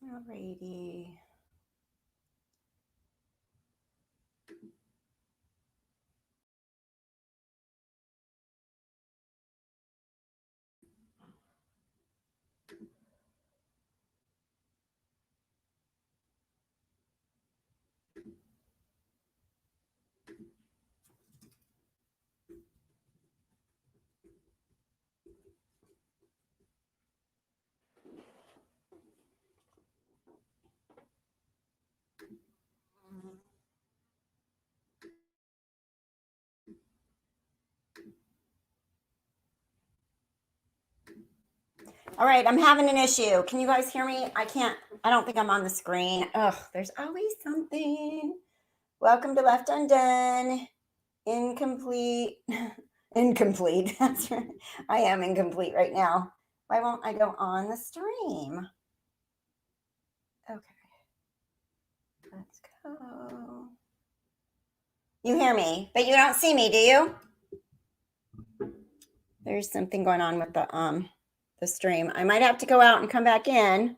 Alrighty. All right, I'm having an issue. Can you guys hear me? I don't think I'm on the screen. Ugh, there's always something. Welcome to Left Undone. Incomplete. Incomplete. That's right. I am incomplete right now. Why won't I go on the stream? Okay. Let's go. You hear me, but you don't see me, do you? There's something going on with the stream. I might have to go out and come back in.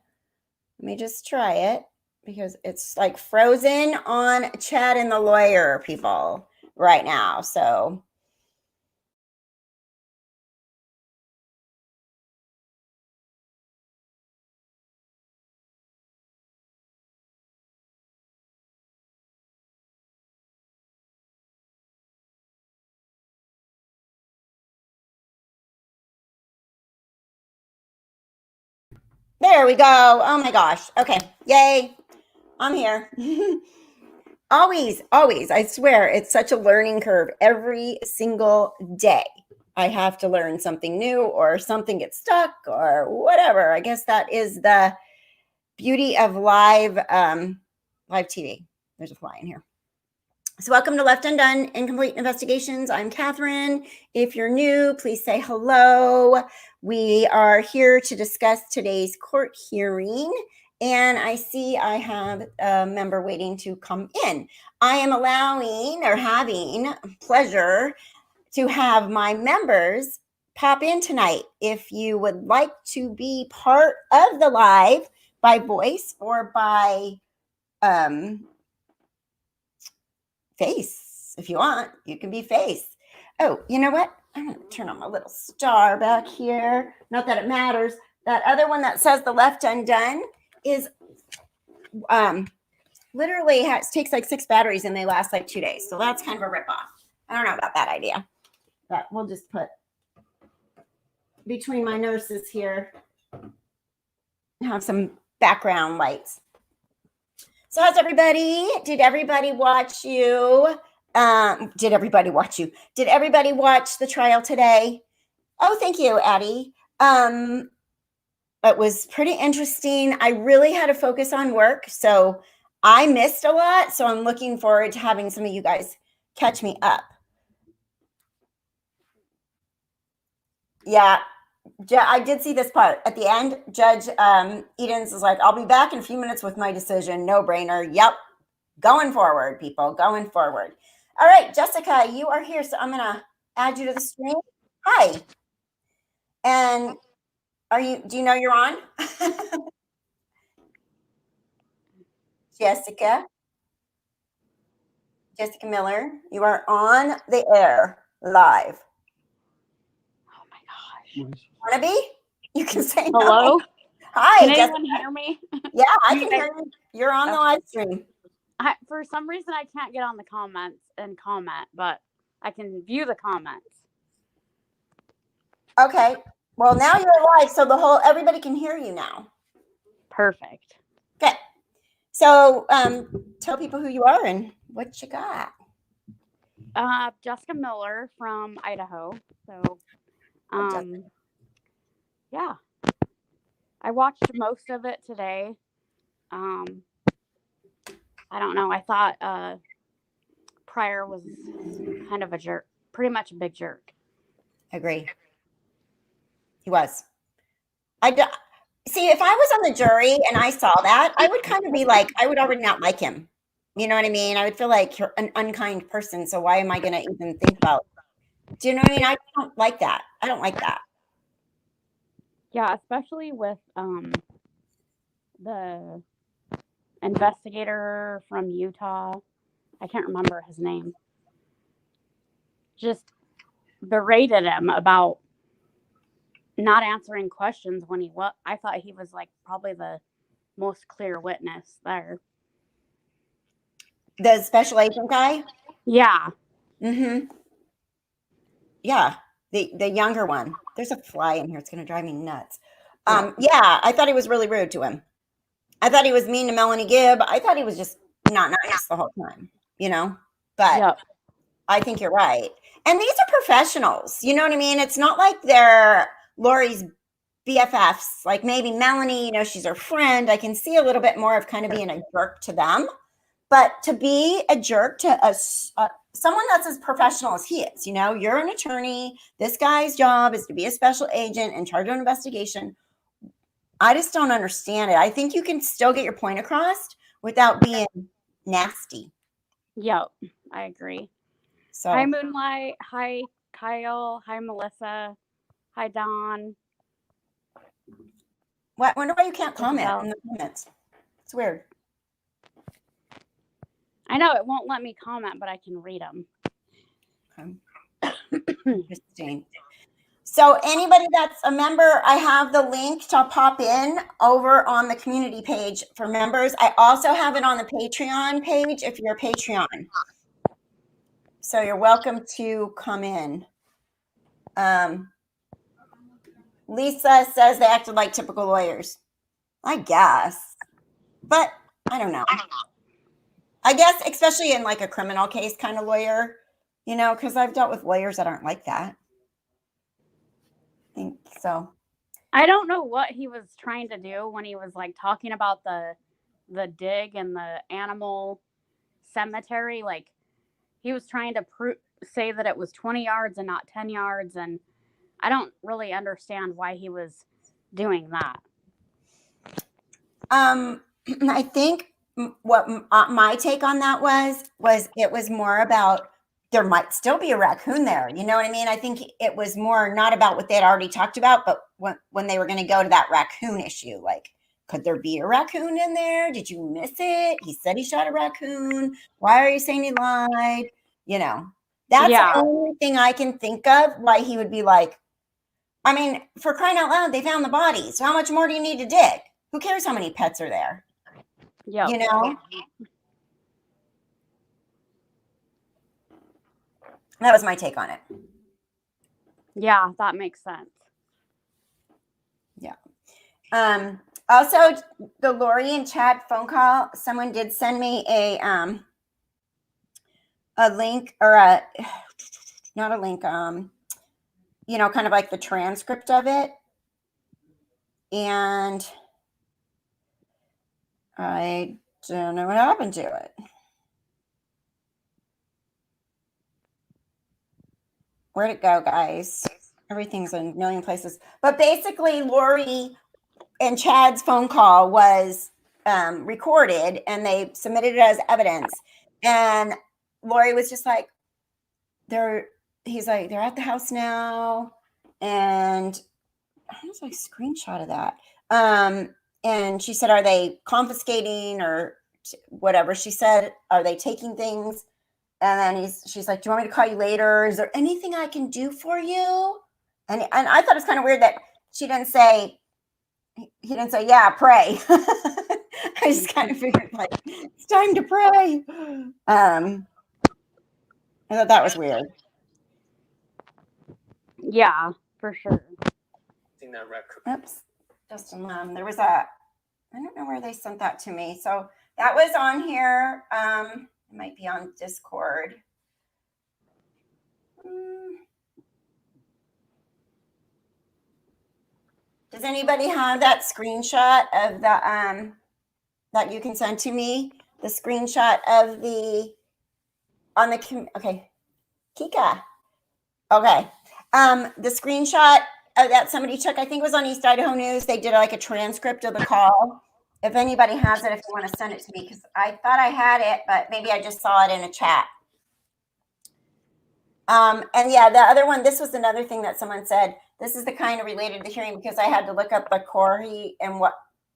Let me just try it because it's like frozen on Chad and the lawyer people right now. So there we go. Oh my gosh. Okay. Yay. I'm here. Always, I swear, it's such a learning curve. Every single day, I have to learn something new or something gets stuck or whatever. I guess that is the beauty of live TV. There's a fly in here. So welcome to Left Undone, Incomplete Investigations. I'm Kathryn. If you're new, please say hello. We are here to discuss today's court hearing. And I see I have a member waiting to come in. I am having pleasure to have my members pop in tonight. If you would like to be part of the live by voice or by face, if you want, you can be face. Oh, you know what? I'm going to turn on my little star back here. Not that it matters. That other one that says the Left Undone is literally takes like 6 batteries and they last like 2 days. So that's kind of a ripoff. I don't know about that idea, but we'll just put between my nurses here, have some background lights. So how's everybody? Did everybody watch you? Did everybody watch the trial today? Oh, thank you, Addie. It was pretty interesting. I really had to focus on work, so I missed a lot. So I'm looking forward to having some of you guys catch me up. Yeah, I did see this part. At the end, Judge Edens is like, I'll be back in a few minutes with my decision. No brainer. Yep. Going forward, people. Going forward. All right, Jessica, you are here. So I'm going to add you to the stream. Hi. And do you know you're on? Jessica Miller, you are on the air live. Oh my gosh. Wanna be? You can say hello. No. Hi. Can anyone hear me? Yeah, I can hear you. You're on the live stream. For some reason, I can't get on the comments and comment, but I can view the comments. Okay. Well, now you're live, so everybody can hear you now. Perfect. Okay. So tell people who you are and what you got. Jessica Miller from Idaho. So, yeah. I watched most of it today. I don't know. I thought Pryor was kind of a jerk, pretty much a big jerk. Agree. He was. See, if I was on the jury and I saw that, I would kind of be like, I would already not like him. You know what I mean? I would feel like you're an unkind person. So why am I going to even think about it? Do you know what I mean? I don't like that. I don't like that. Yeah, especially with the investigator from Utah, I can't remember his name, just berated him about not answering questions when I thought he was like probably the most clear witness there. The special agent guy? Yeah. Mm-hmm. Yeah. The younger one. There's a fly in here. It's going to drive me nuts. Yeah, I thought he was really rude to him. I thought he was mean to Melanie Gibb. I thought he was just not nice the whole time, you know? But Yep. I think you're right. And these are professionals. You know what I mean? It's not like they're Lori's BFFs. Like maybe Melanie, you know, she's her friend. I can see a little bit more of kind of being a jerk to them. But to be a jerk to someone that's as professional as he is, you know, you're an attorney. This guy's job is to be a special agent in charge of an investigation. I just don't understand it. I think you can still get your point across without being nasty. Yep. I agree. So hi, Moonlight. Hi, Kyle. Hi, Melissa. Hi, Dawn. what? Wonder why you can't comment in the comments. It's weird. I know it won't let me comment, but I can read them. Okay. Interesting. So anybody that's a member, I have the link to pop in over on the community page for members. I also have it on the Patreon page if you're a Patreon. So you're welcome to come in. Lisa says they acted like typical lawyers. I guess. But I don't know. I guess especially in like a criminal case kind of lawyer, you know, because I've dealt with lawyers that aren't like that. I think so. I don't know what he was trying to do when he was like talking about the dig and the animal cemetery. Like he was trying to say that it was 20 yards and not 10 yards. And I don't really understand why he was doing that. I think what my take on that was it was more about there might still be a raccoon there. You know what I mean? I think it was more not about what they had already talked about, but when they were going to go to that raccoon issue, like, could there be a raccoon in there? Did you miss it? He said he shot a raccoon. Why are you saying he lied? You know, that's the only thing I can think of why he would be like, I mean, for crying out loud, they found the body. So how much more do you need to dig? Who cares how many pets are there? Yeah. You know? That was my take on it. Yeah, that makes sense. Yeah. Also, the Lori and Chad phone call, someone did send me a link or not a link, you know, kind of like the transcript of it. And I don't know what happened to it. Where'd it go, guys? Everything's in a million places. But basically, Lori and Chad's phone call was recorded, and they submitted it as evidence. And Lori was just like, he's like, they're at the house now. And I was like, screenshot of that. And she said, are they confiscating or whatever? She said, are they taking things? And then she's like, do you want me to call you later? Is there anything I can do for you? And I thought it was kind of weird that she didn't say, he didn't say, yeah, pray. I just kind of figured like, it's time to pray. I thought that was weird. Yeah, for sure. Oops. Justin, there was I don't know where they sent that to me. So that was on here. It might be on Discord. Does anybody have that screenshot of the that you can send to me? The screenshot of okay, Kika. Okay. The screenshot that somebody took, I think it was on East Idaho News. They did like a transcript of the call. If anybody has it, if you want to send it to me, because I thought I had it, but maybe I just saw it in a chat. And yeah, the other one, this was another thing that someone said. This is the kind of related to the hearing because I had to look up the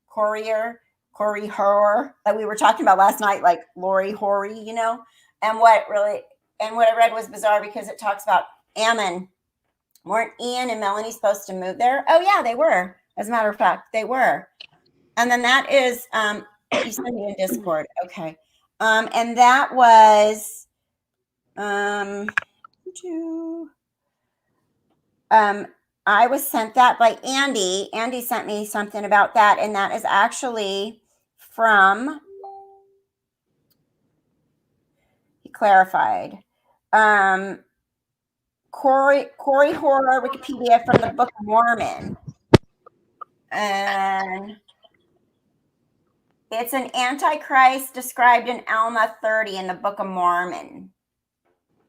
Courier Corey horror that we were talking about last night, like Lori Horry, you know. And what I read was bizarre because it talks about Ammon. Weren't Ian and Melanie supposed to move there? Oh yeah, they were. As a matter of fact, they were. And then that is you sent me in Discord. Okay. And that was I was sent that by Andy. Andy sent me something about that, and that is actually from, he clarified, Corey Horror Wikipedia from the Book of Mormon. And it's an Antichrist described in Alma 30 in the Book of Mormon.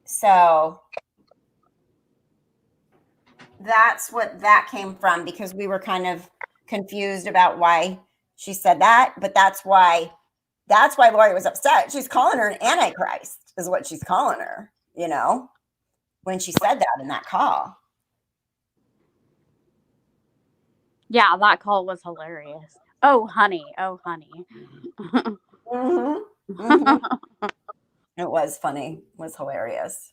So that's what that came from, because we were kind of confused about why she said that. But that's why Lori was upset. She's calling her an Antichrist, is what she's calling her, you know, when she said that in that call. Yeah, that call was hilarious. Oh, honey. Oh, honey. Mm-hmm. Mm-hmm. It was funny. It was hilarious.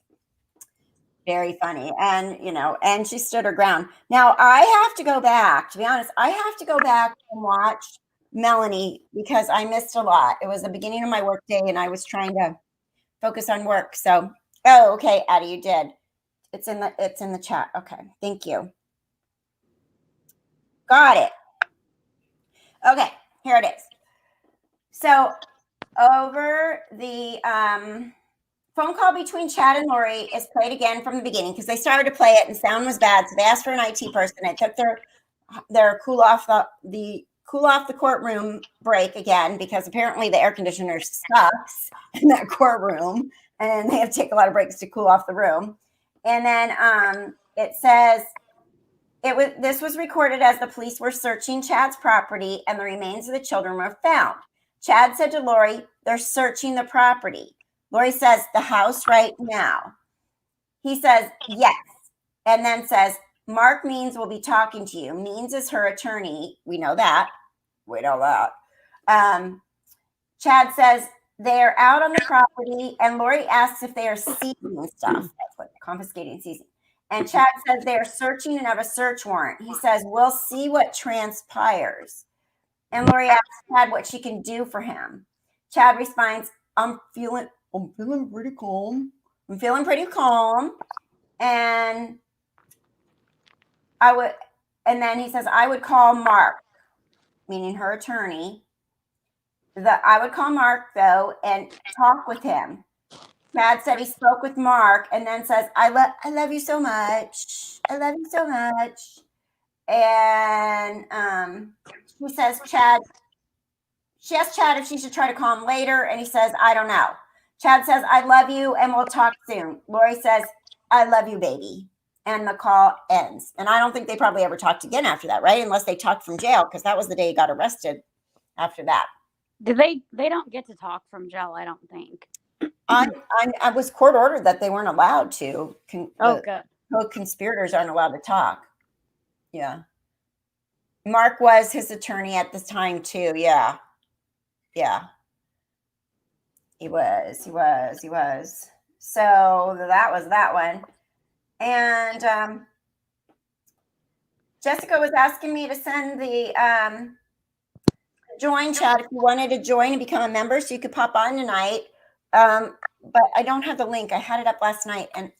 Very funny. And, you know, and she stood her ground. Now, I have to go back, to be honest, I have to go back and watch Melanie because I missed a lot. It was the beginning of my work day and I was trying to focus on work. So, oh, okay, Addie, you did. It's in the chat. Okay, thank you. Got it. Okay, here it is. So, over the phone call between Chad and Lori is played again from the beginning because they started to play it and sound was bad, so they asked for an IT person. It took their cool off the courtroom break again because apparently the air conditioner sucks in that courtroom, and they have to take a lot of breaks to cool off the room. And then it says this was recorded as the police were searching Chad's property and the remains of the children were found. Chad said to Lori, "They're searching the property." Lori says, "The house right now." He says, "Yes." And then says, "Mark Means will be talking to you." Means is her attorney. We know that. Chad says, "They're out on the property." And Lori asks if they are seizing stuff. That's what confiscating, seizing. And Chad says they are searching and have a search warrant. He says, "We'll see what transpires." And Lori asks Chad what she can do for him. Chad responds, I'm feeling pretty calm. I'm feeling pretty calm. And then he says, "I would call Mark," meaning her attorney. I would call Mark, though, and talk with him. Chad said he spoke with Mark and then says, I love you so much. I love you so much. And she says, she asked Chad if she should try to call him later, and he says, "I don't know." Chad says, "I love you, and we'll talk soon." Lori says, "I love you, baby." And the call ends. And I don't think they probably ever talked again after that, right? Unless they talked from jail, because that was the day he got arrested after that. They don't get to talk from jail, I don't think. I was court ordered that they weren't allowed to. Good. Co-conspirators aren't allowed to talk. Yeah. Mark was his attorney at the time, too. Yeah. Yeah. He was. So that was that one. And Jessica was asking me to send the join chat if you wanted to join and become a member so you could pop on tonight. But I don't have the link. I had it up last night, and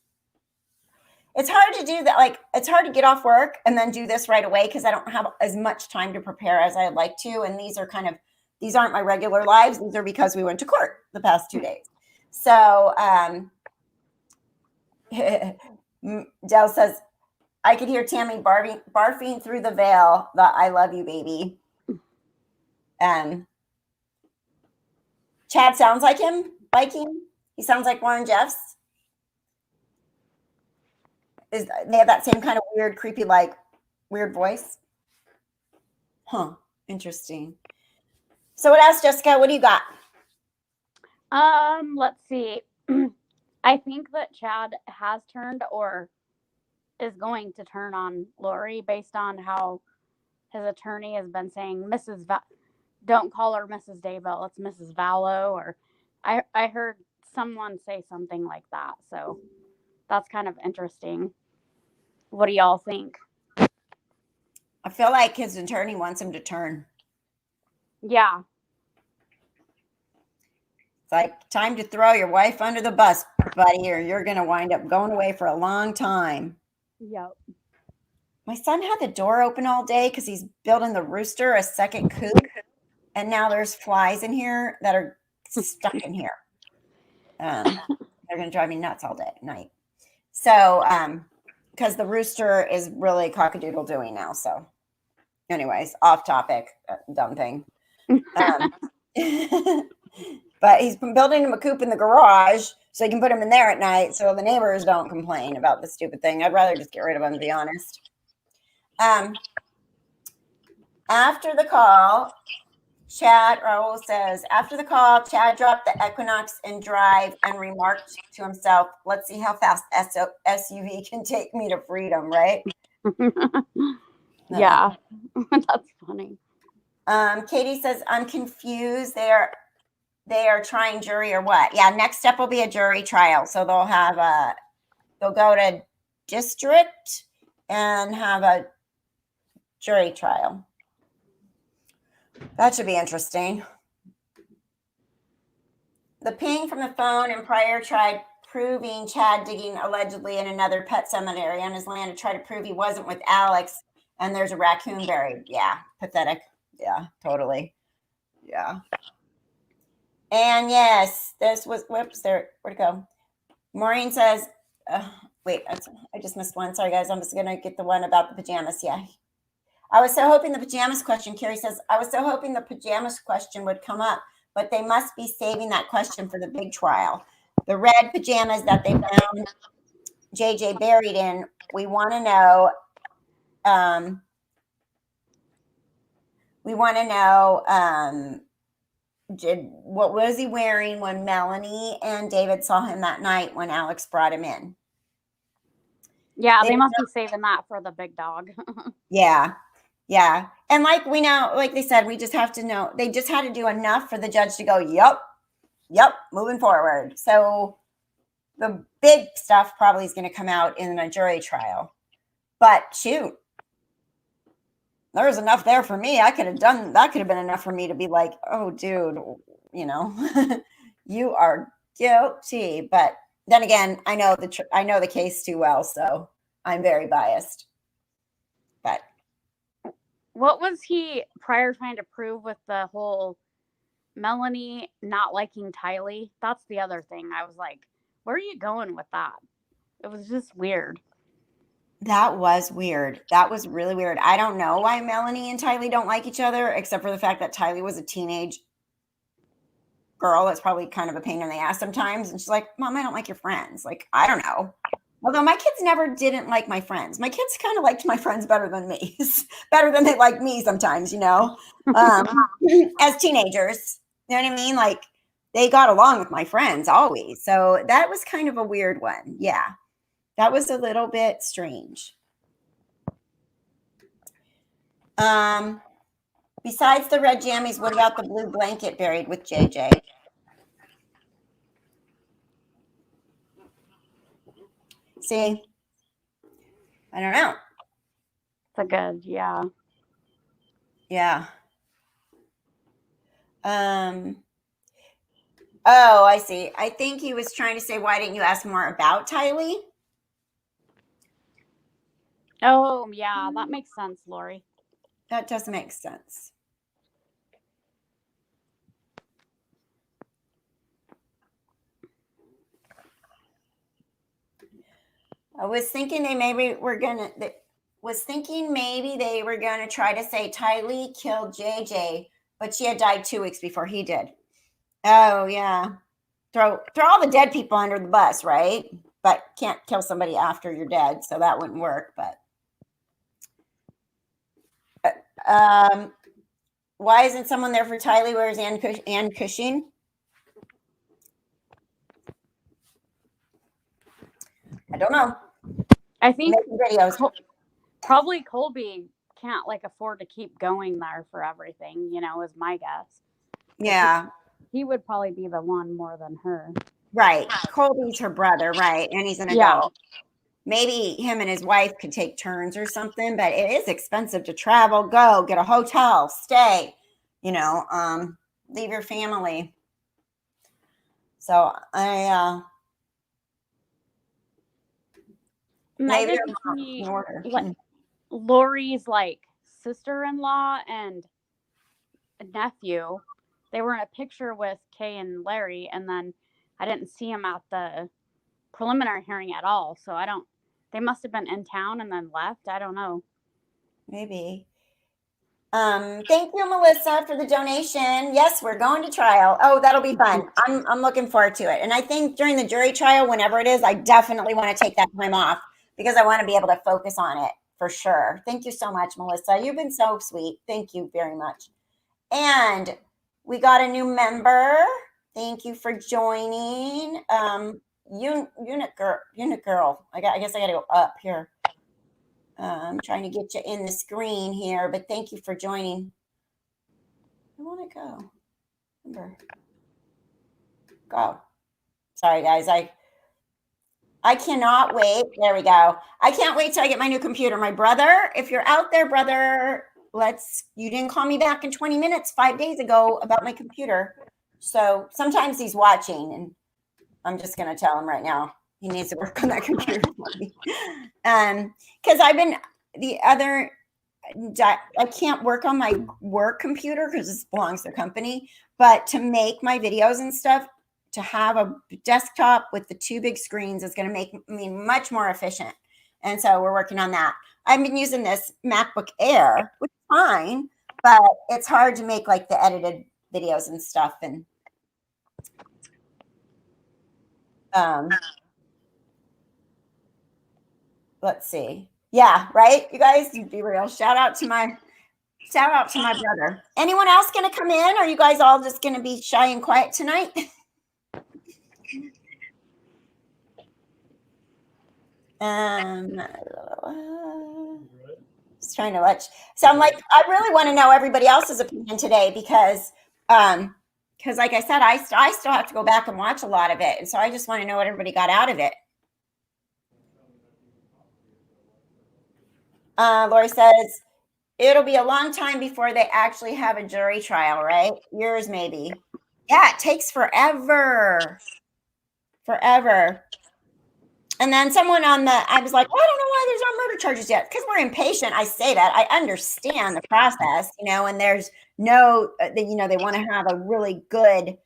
it's hard to do that. Like, it's hard to get off work and then do this right away because I don't have as much time to prepare as I'd like to. And these aren't my regular lives. These are because we went to court the past 2 days. So Dell says, I could hear Tammy barfing through the veil the "I love you, baby." Chad sounds like him. He sounds like Warren Jeffs. They have that same kind of weird, creepy, weird voice. Huh. Interesting. So what else, Jessica? What do you got? Let's see. I think that Chad has turned or is going to turn on Lori based on how his attorney has been saying, don't call her Mrs. Daybell, it's Mrs. Vallow, or I heard someone say something like that. So that's kind of interesting. What do y'all think? I feel like his attorney wants him to turn. Yeah. It's like time to throw your wife under the bus, buddy, or you're going to wind up going away for a long time. Yep. My son had the door open all day because he's building the rooster a second coop. And now there's flies in here that are stuck in here. They're going to drive me nuts all day at night. So, because the rooster is really cockadoodle doing now. So, anyways, off topic, dumb thing. But he's been building him a coop in the garage so he can put him in there at night so the neighbors don't complain about the stupid thing. I'd rather just get rid of him, to be honest. After the call, Raul says, after the call, Chad dropped the Equinox in drive and remarked to himself, let's see how fast SUV can take me to freedom, right? Yeah, that's funny. Katie says, I'm confused. They are trying jury or what? Yeah, next step will be a jury trial. So they'll go to district and have a jury trial. That should be interesting. The ping from the phone and Pryor tried proving Chad digging allegedly in another pet cemetery on his land to try to prove he wasn't with Alex and there's a raccoon buried. Yeah, pathetic. Yeah, totally. Yeah. And yes, this was, whoops, where'd it go? Maureen says, wait, I just missed one. Sorry, guys. I'm just going to get the one about the pajamas. Yeah. I was so hoping the pajamas question, Carrie says, I was so hoping the pajamas question would come up, but they must be saving that question for the big trial. The red pajamas that they found JJ buried in, we want to know, what was he wearing when Melanie and David saw him that night when Alex brought him in? Yeah, they must be saving that for the big dog. Yeah. Yeah. And like we know, like they said, we just have to know, they just had to do enough for the judge to go, yep, moving forward. So the big stuff probably is going to come out in a jury trial. But shoot, there was enough there for me. That could have been enough for me to be like, oh, dude, you are guilty. But then again, I know the case too well, so I'm very biased. But what was Pryor trying to prove with the whole Melanie not liking Tylee? That's the other thing. I was like, where are you going with that? It was just weird. That was weird. That was really weird. I don't know why Melanie and Tylee don't like each other, except for the fact that Tylee was a teenage girl. That's probably kind of a pain in the ass sometimes. And she's like, Mom, I don't like your friends. Like, I don't know. Although my kids never didn't like my friends. My kids kind of liked my friends better than me. Better than they like me sometimes, as teenagers. You know what I mean? Like, they got along with my friends always. So that was kind of a weird one. Yeah. That was a little bit strange. Besides the red jammies, what about the blue blanket buried with JJ? See, I don't know. It's a good, yeah. Yeah. Oh, I see. I think he was trying to say, why didn't you ask more about Tylee? Oh, yeah, that makes sense, Lori. That does make sense. I was thinking maybe they were going to try to say Tylee killed JJ, but she had died 2 weeks before he did. Oh, yeah. Throw all the dead people under the bus, right? But can't kill somebody after you're dead, so that wouldn't work. But why isn't someone there for Tylee? Where's Ann Cushing? I don't know. I think videos. Probably Colby can't like afford to keep going there for everything, you know, is my guess. Yeah. He would probably be the one more than her. Right. Colby's her brother, right? And he's an adult. Maybe him and his wife could take turns or something, but it is expensive to travel, go, get a hotel, stay, you know, leave your family. So I did maybe see order. Lori's like sister-in-law and nephew. They were in a picture with Kay and Larry, and then I didn't see them at the preliminary hearing at all. So I don't. They must have been in town and then left. I don't know. Maybe. Thank you, Melissa, for the donation. Yes, we're going to trial. Oh, that'll be fun. I'm looking forward to it. And I think during the jury trial, whenever it is, I definitely want to take that time off because I want to be able to focus on it for sure. Thank you so much, Melissa. You've been so sweet. Thank you very much. And we got a new member. Thank you for joining. Unit girl. I guess I got to go up here. I'm trying to get you in the screen here, but thank you for joining. I want to go. Remember. Go. Sorry, guys. I cannot wait. There we go. I can't wait till I get my new computer. My brother, if you're out there, brother, you didn't call me back in 20 minutes 5 days ago about my computer. So sometimes he's watching, and I'm just going to tell him right now he needs to work on that computer for me. Because I can't work on my work computer because this belongs to the company, but to make my videos and stuff, to have a desktop with the two big screens is going to make me much more efficient. And so we're working on that. I've been using this MacBook Air, which is fine, but it's hard to make like the edited videos and stuff. And let's see. Yeah, right. You guys, be real. Shout out to my brother. Anyone else going to come in? Or are you guys all just going to be shy and quiet tonight? Just trying to watch. So I'm like, I really want to know everybody else's opinion today because like I said, I still have to go back and watch a lot of it. And so I just want to know what everybody got out of it. Lori says, it'll be a long time before they actually have a jury trial, right? Years, maybe. Yeah, it takes forever. Forever. And then someone I was like, well, I don't know why there's not murder charges yet. Because we're impatient. I say that. I understand the process, and there's no, they want to have a really good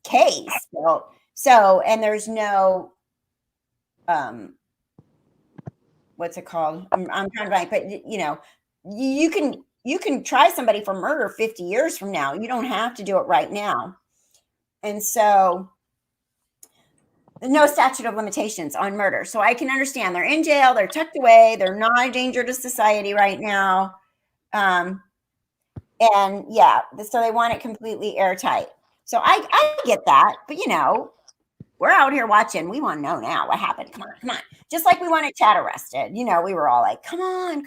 case. So, and there's no, what's it called? I'm trying to write, but you can try somebody for murder 50 years from now. You don't have to do it right now. And so there's no statute of limitations on murder. So I can understand they're in jail, they're tucked away, they're not a danger to society right now. And yeah, so they want it completely airtight. So I get that, but we're out here watching. We want to know now what happened. Come on. Just like we wanted Chad arrested. We were all like, come on.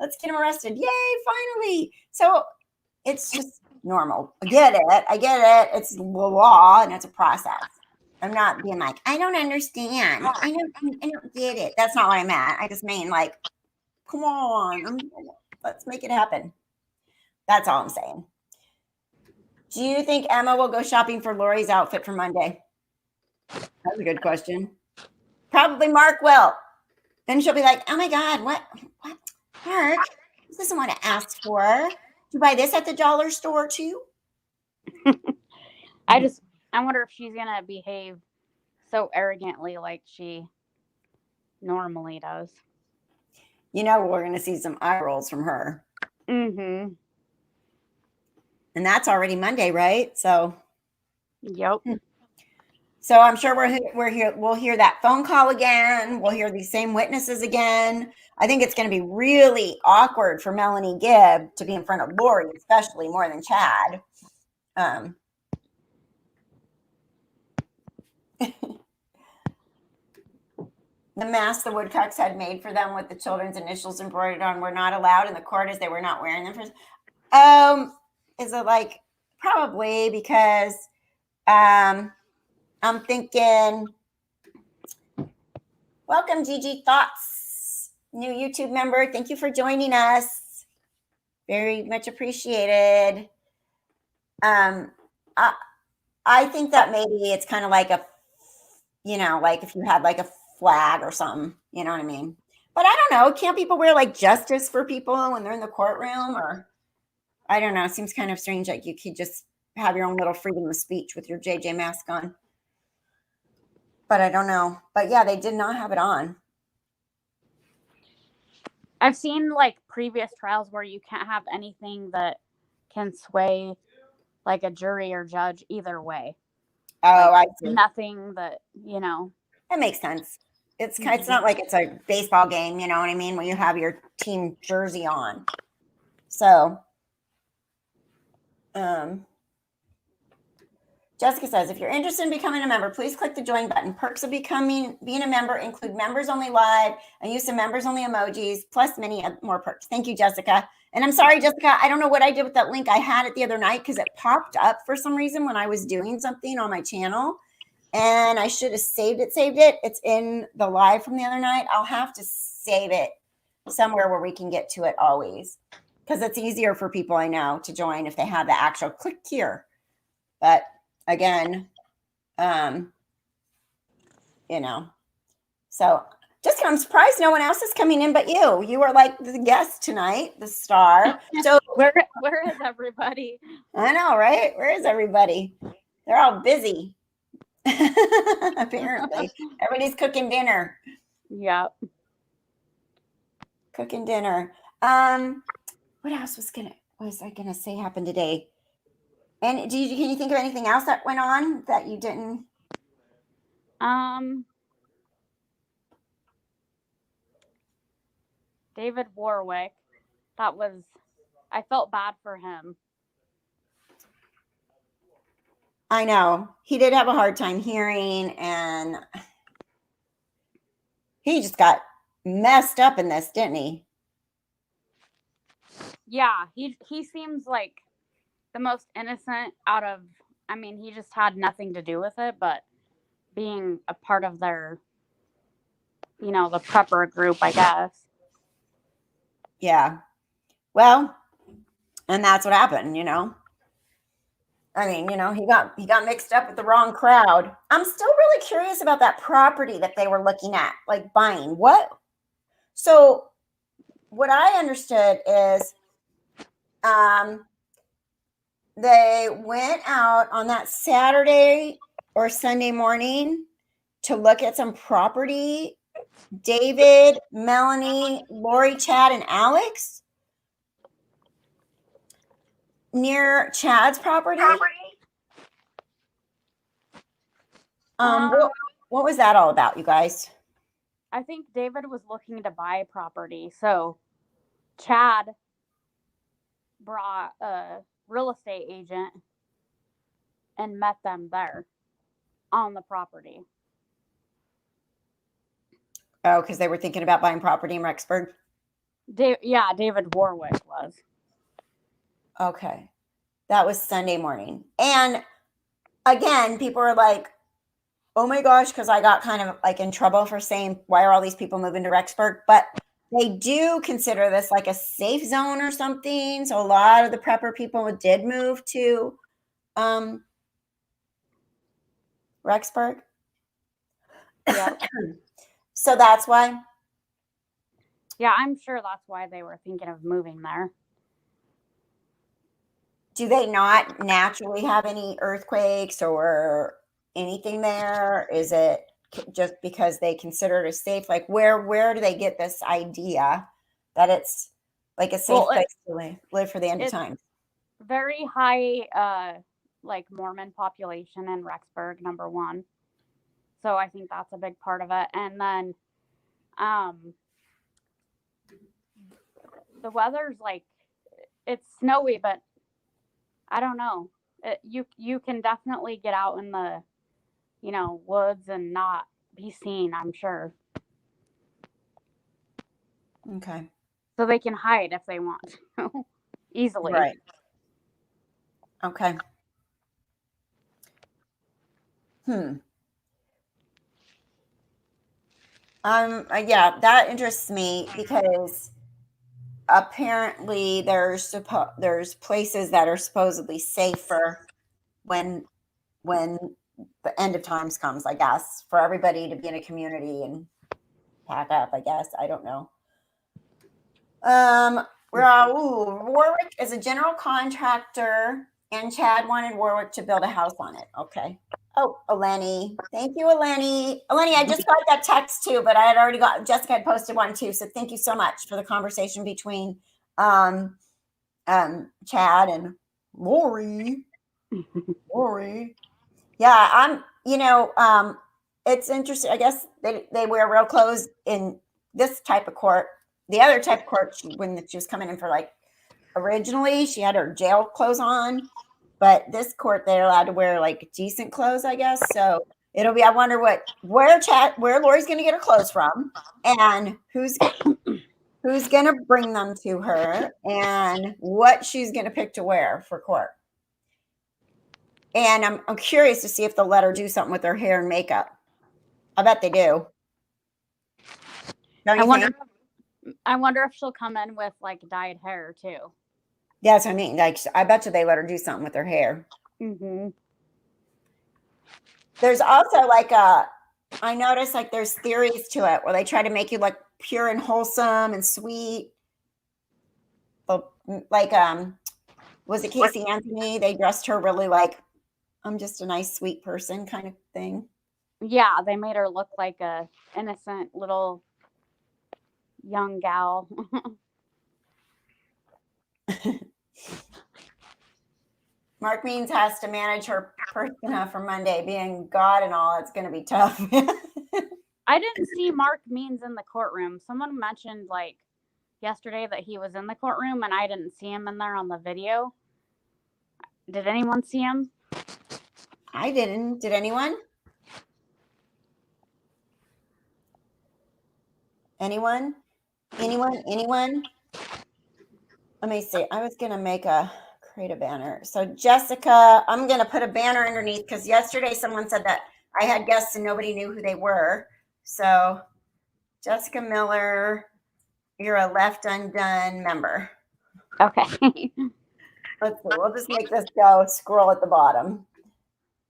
Let's get him arrested. Yay, finally. So it's just normal. I get it. It's the law and it's a process. I'm not being like, I don't understand. I don't get it. That's not what I meant. I just mean like, come on. Let's make it happen. That's all I'm saying. Do you think Emma will go shopping for Lori's outfit for Monday? That's a good question. Probably Mark will. Then she'll be like, oh my God, what? Mark, this isn't what I asked for. Did you buy this at the dollar store too? I wonder if she's going to behave so arrogantly like she normally does. We're going to see some eye rolls from her. Mm-hmm. And that's already Monday, right? So. Yep. So I'm sure we'll hear that phone call again. We'll hear these same witnesses again. I think it's going to be really awkward for Melanie Gibb to be in front of Lori, especially more than Chad. The masks the Woodcocks had made for them with the children's initials embroidered on were not allowed in the court as they were not wearing them. Is it like probably because I'm thinking, welcome Gigi Thoughts, new YouTube member. Thank you for joining us. Very much appreciated. I think that maybe it's kind of like a, like if you had like a flag or something, you know what I mean? But I don't know. Can't people wear like justice for people when they're in the courtroom? Or I don't know. It seems kind of strange. Like you could just have your own little freedom of speech with your JJ mask on. But I don't know. But yeah, they did not have it on. I've seen like previous trials where you can't have anything that can sway like a jury or judge either way. Oh, like, I see. Nothing that, That makes sense. It's not like it's a baseball game, you know what I mean, when you have your team jersey on. So, Jessica says, if you're interested in becoming a member, please click the join button. Perks of being a member include members only live and use of members only emojis, plus many more perks. Thank you, Jessica. And I'm sorry, Jessica, I don't know what I did with that link. I had it the other night because it popped up for some reason when I was doing something on my channel. And I should have saved it. It's in the live from the other night. I'll have to save it somewhere where we can get to it always, because it's easier for people I know to join if they have the actual click here. But again, so Jessica, I'm surprised no one else is coming in but you. You are like the guest tonight, the star. So where is everybody? I know, right? Where is everybody? They're all busy. Apparently everybody's cooking dinner. Yep. Cooking dinner. What else was I gonna say happened today? And can you think of anything else that went on that you didn't? David Warwick. I felt bad for him. I know. He did have a hard time hearing, and he just got messed up in this, didn't he? Yeah, he seems like the most innocent out of, he just had nothing to do with it, but being a part of their, the prepper group, I guess. Yeah. Well, and that's what happened, I mean, he got mixed up with the wrong crowd. I'm still really curious about that property that they were looking at, like buying. So what I understood is they went out on that Saturday or Sunday morning to look at some property. David, Melanie, Lori, Chad, and Alex near Chad's property. What was that all about, you guys? I think David was looking to buy property, so Chad brought a real estate agent and met them there on the property. Oh, because they were thinking about buying property in Rexburg? David Warwick was. Okay. That was Sunday morning. And again, people were like, oh my gosh, because I got kind of like in trouble for saying, why are all these people moving to Rexburg? But they do consider this like a safe zone or something. So a lot of the prepper people did move to Rexburg. Yeah. So that's why. Yeah, I'm sure that's why they were thinking of moving there. Do they not naturally have any earthquakes or anything there? Is it just because they consider it a safe? Like where do they get this idea that it's like a safe place to live for the end of time? Very high like Mormon population in Rexburg, number one. So I think that's a big part of it. And then the weather's like, it's snowy, but I don't know. You can definitely get out in the, woods and not be seen, I'm sure. Okay. So they can hide if they want to easily. Right. Okay. Yeah, that interests me because apparently there's places that are supposedly safer when the end of times comes, I guess, for everybody to be in a community and pack up, I guess. I don't know. Warwick is a general contractor, and Chad wanted Warwick to build a house on it. Okay. Oh, Eleni. Thank you, Eleni. Eleni, I just got that text too, but I had already got Jessica had posted one too. So thank you so much for the conversation between Chad and Lori. Lori. Yeah, it's interesting. I guess they wear real clothes in this type of court. The other type of court, when she was coming in for like originally, she had her jail clothes on, but this court they're allowed to wear like decent clothes, I guess. So it'll be. I wonder where Lori's going to get her clothes from, and who's going to bring them to her, and what she's going to pick to wear for court. And I'm curious to see if they'll let her do something with her hair and makeup. I bet they do. Don't you think? I wonder if she'll come in with like dyed hair too. That's what I mean. Like, I bet you they let her do something with her hair. Mm-hmm. There's also I noticed like there's theories to it where they try to make you look pure and wholesome and sweet. But was it Casey Anthony? They dressed her really like, I'm just a nice, sweet person kind of thing. Yeah, they made her look like a innocent little young gal. Mark Means has to manage her persona for Monday, being God and all. It's going to be tough. I didn't see Mark Means in the courtroom. Someone mentioned like yesterday that he was in the courtroom, and I didn't see him in there on the video. Did anyone see him? I didn't. Did anyone? Anyone? Anyone? Let me see. I was going to create a banner. So Jessica, I'm going to put a banner underneath because yesterday someone said that I had guests and nobody knew who they were. So Jessica Miller, you're a Left Undone member. Okay. Let's see. We'll just make this go scroll at the bottom.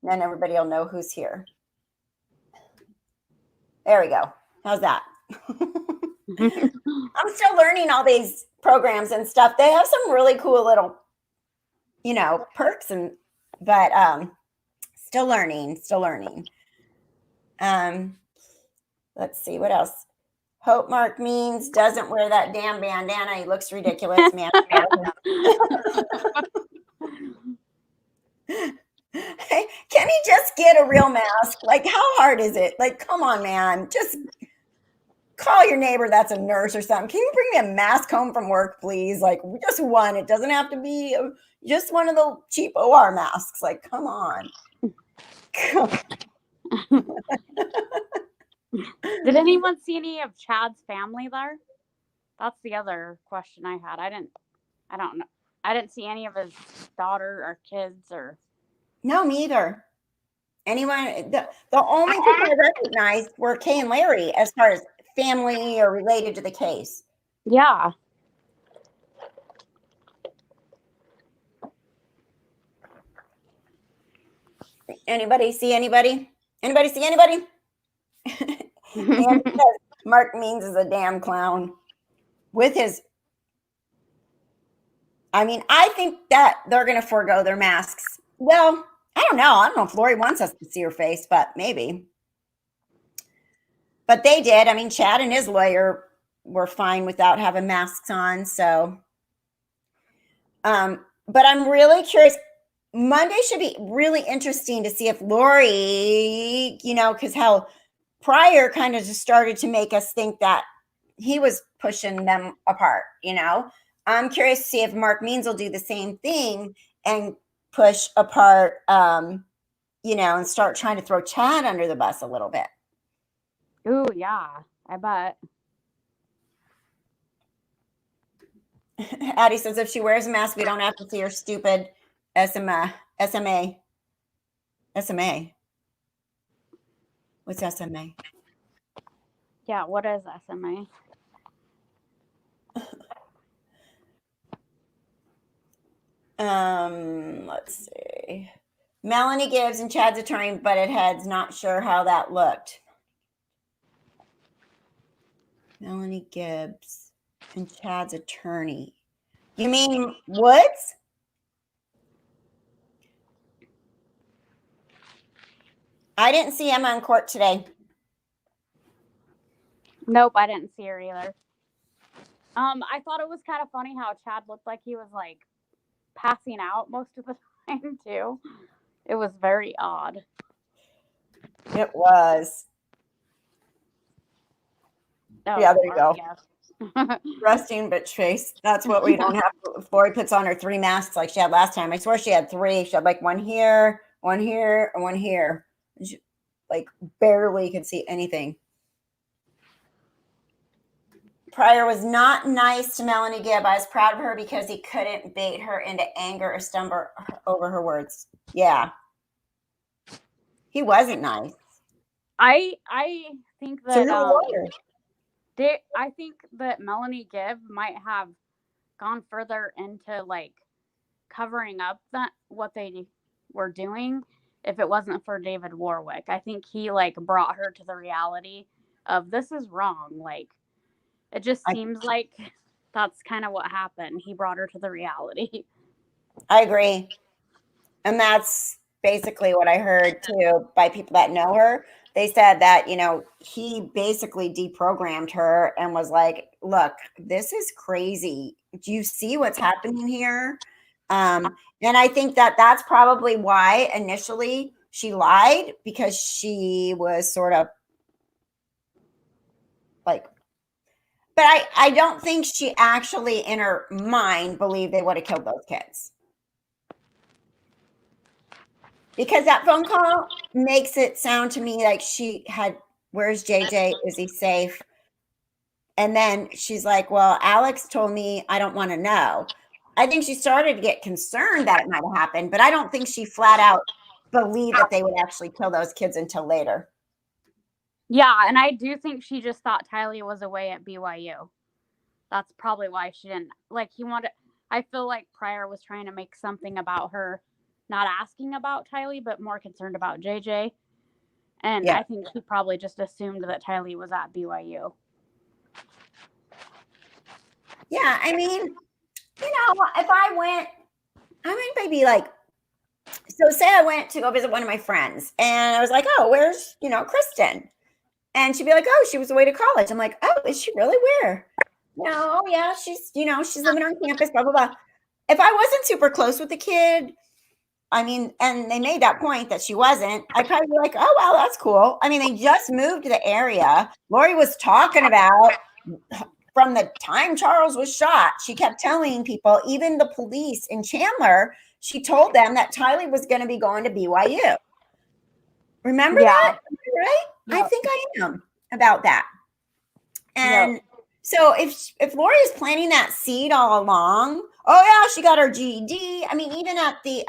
Then everybody will know who's here. There we go. How's that? I'm still learning all these programs and stuff. They have some really cool little, perks but still learning. Let's see what else. Hope Mark Means doesn't wear that damn bandana. He looks ridiculous, man. Hey, can he just get a real mask? Like, how hard is it? Like, come on, man. Just call your neighbor that's a nurse or something. Can you bring me a mask home from work, please? Like, just one. It doesn't have to be just one of the cheap OR masks. Like, come on. Did anyone see any of Chad's family there? That's the other question I had. I don't know. I didn't see any of his daughter or kids or. No, me either. Anyone? The only people I recognized were Kay and Larry as far as family or related to the case. Yeah. Anybody see anybody? Anybody see anybody? And Mark Means is a damn clown with his. I mean, I think that they're going to forego their masks. Well, I don't know. I don't know if Lori wants us to see her face, but maybe. But they did. I mean, Chad and his lawyer were fine without having masks on. So, but I'm really curious. Monday should be really interesting to see if Lori, because how Pryor kind of just started to make us think that he was pushing them apart, I'm curious to see if Mark Means will do the same thing and push apart, and start trying to throw Chad under the bus a little bit. Ooh, yeah, I bet. Addie says if she wears a mask, we don't have to see her stupid SMA. What's SMA? Yeah, what is SMA? Let's see. Melanie Gibbs and Chad's attorney butted heads. Not sure how that looked. Melanie Gibbs and Chad's attorney. You mean Woods? I didn't see Emma in court today. Nope, I didn't see her either. I thought it was kind of funny how Chad looked like he was like passing out most of the time too. It was very odd. It was. Oh, yeah, there you go. Yes. Resting bitch face. That's what we don't have. Lori puts on her 3 masks like she had last time. I swear she had 3. She had like one here, and one here. She, like barely could see anything. Pryor was not nice to Melanie Gibb. I was proud of her because he couldn't bait her into anger or stumble over her words. Yeah. He wasn't nice. I think that So I think that Melanie Gibb might have gone further into like covering up that what they were doing if it wasn't for David Warwick. I think he like brought her to the reality of this is wrong. Like it just seems like that's kind of what happened. He brought her to the reality. I agree. And that's basically what I heard too by people that know her. They said that, he basically deprogrammed her and was like, look, this is crazy. Do you see what's happening here? And I think that that's probably why initially she lied, because she was sort of like, but I don't think she actually in her mind believed they would have killed those kids. Because that phone call makes it sound to me like she had, where's JJ? Is he safe? And then she's like, well, Alex told me I don't want to know. I think she started to get concerned that it might have happened, but I don't think she flat out believed that they would actually kill those kids until later. Yeah, and I do think she just thought Tylee was away at BYU. That's probably why she didn't I feel like Pryor was trying to make something about her not asking about Tylee, but more concerned about JJ. And yeah. I think he probably just assumed that Tylee was at BYU. Yeah, I mean, if I might maybe like, so say I went to go visit one of my friends and I was like, oh, where's, Kristen? And she'd be like, oh, she was away to college. I'm like, oh, is she really? Where? No, oh yeah, she's living on campus, blah, blah, blah. If I wasn't super close with the kid, I mean, and they made that point that she wasn't, I'd probably be like, oh, wow, that's cool. I mean, they just moved to the area. Lori was talking about from the time Charles was shot. She kept telling people, even the police in Chandler, she told them that Tylee was going to be going to BYU. Remember that? Right? Yep. I think I am about that. And so if Lori is planting that seed all along, oh yeah, she got her GED. I mean, even at the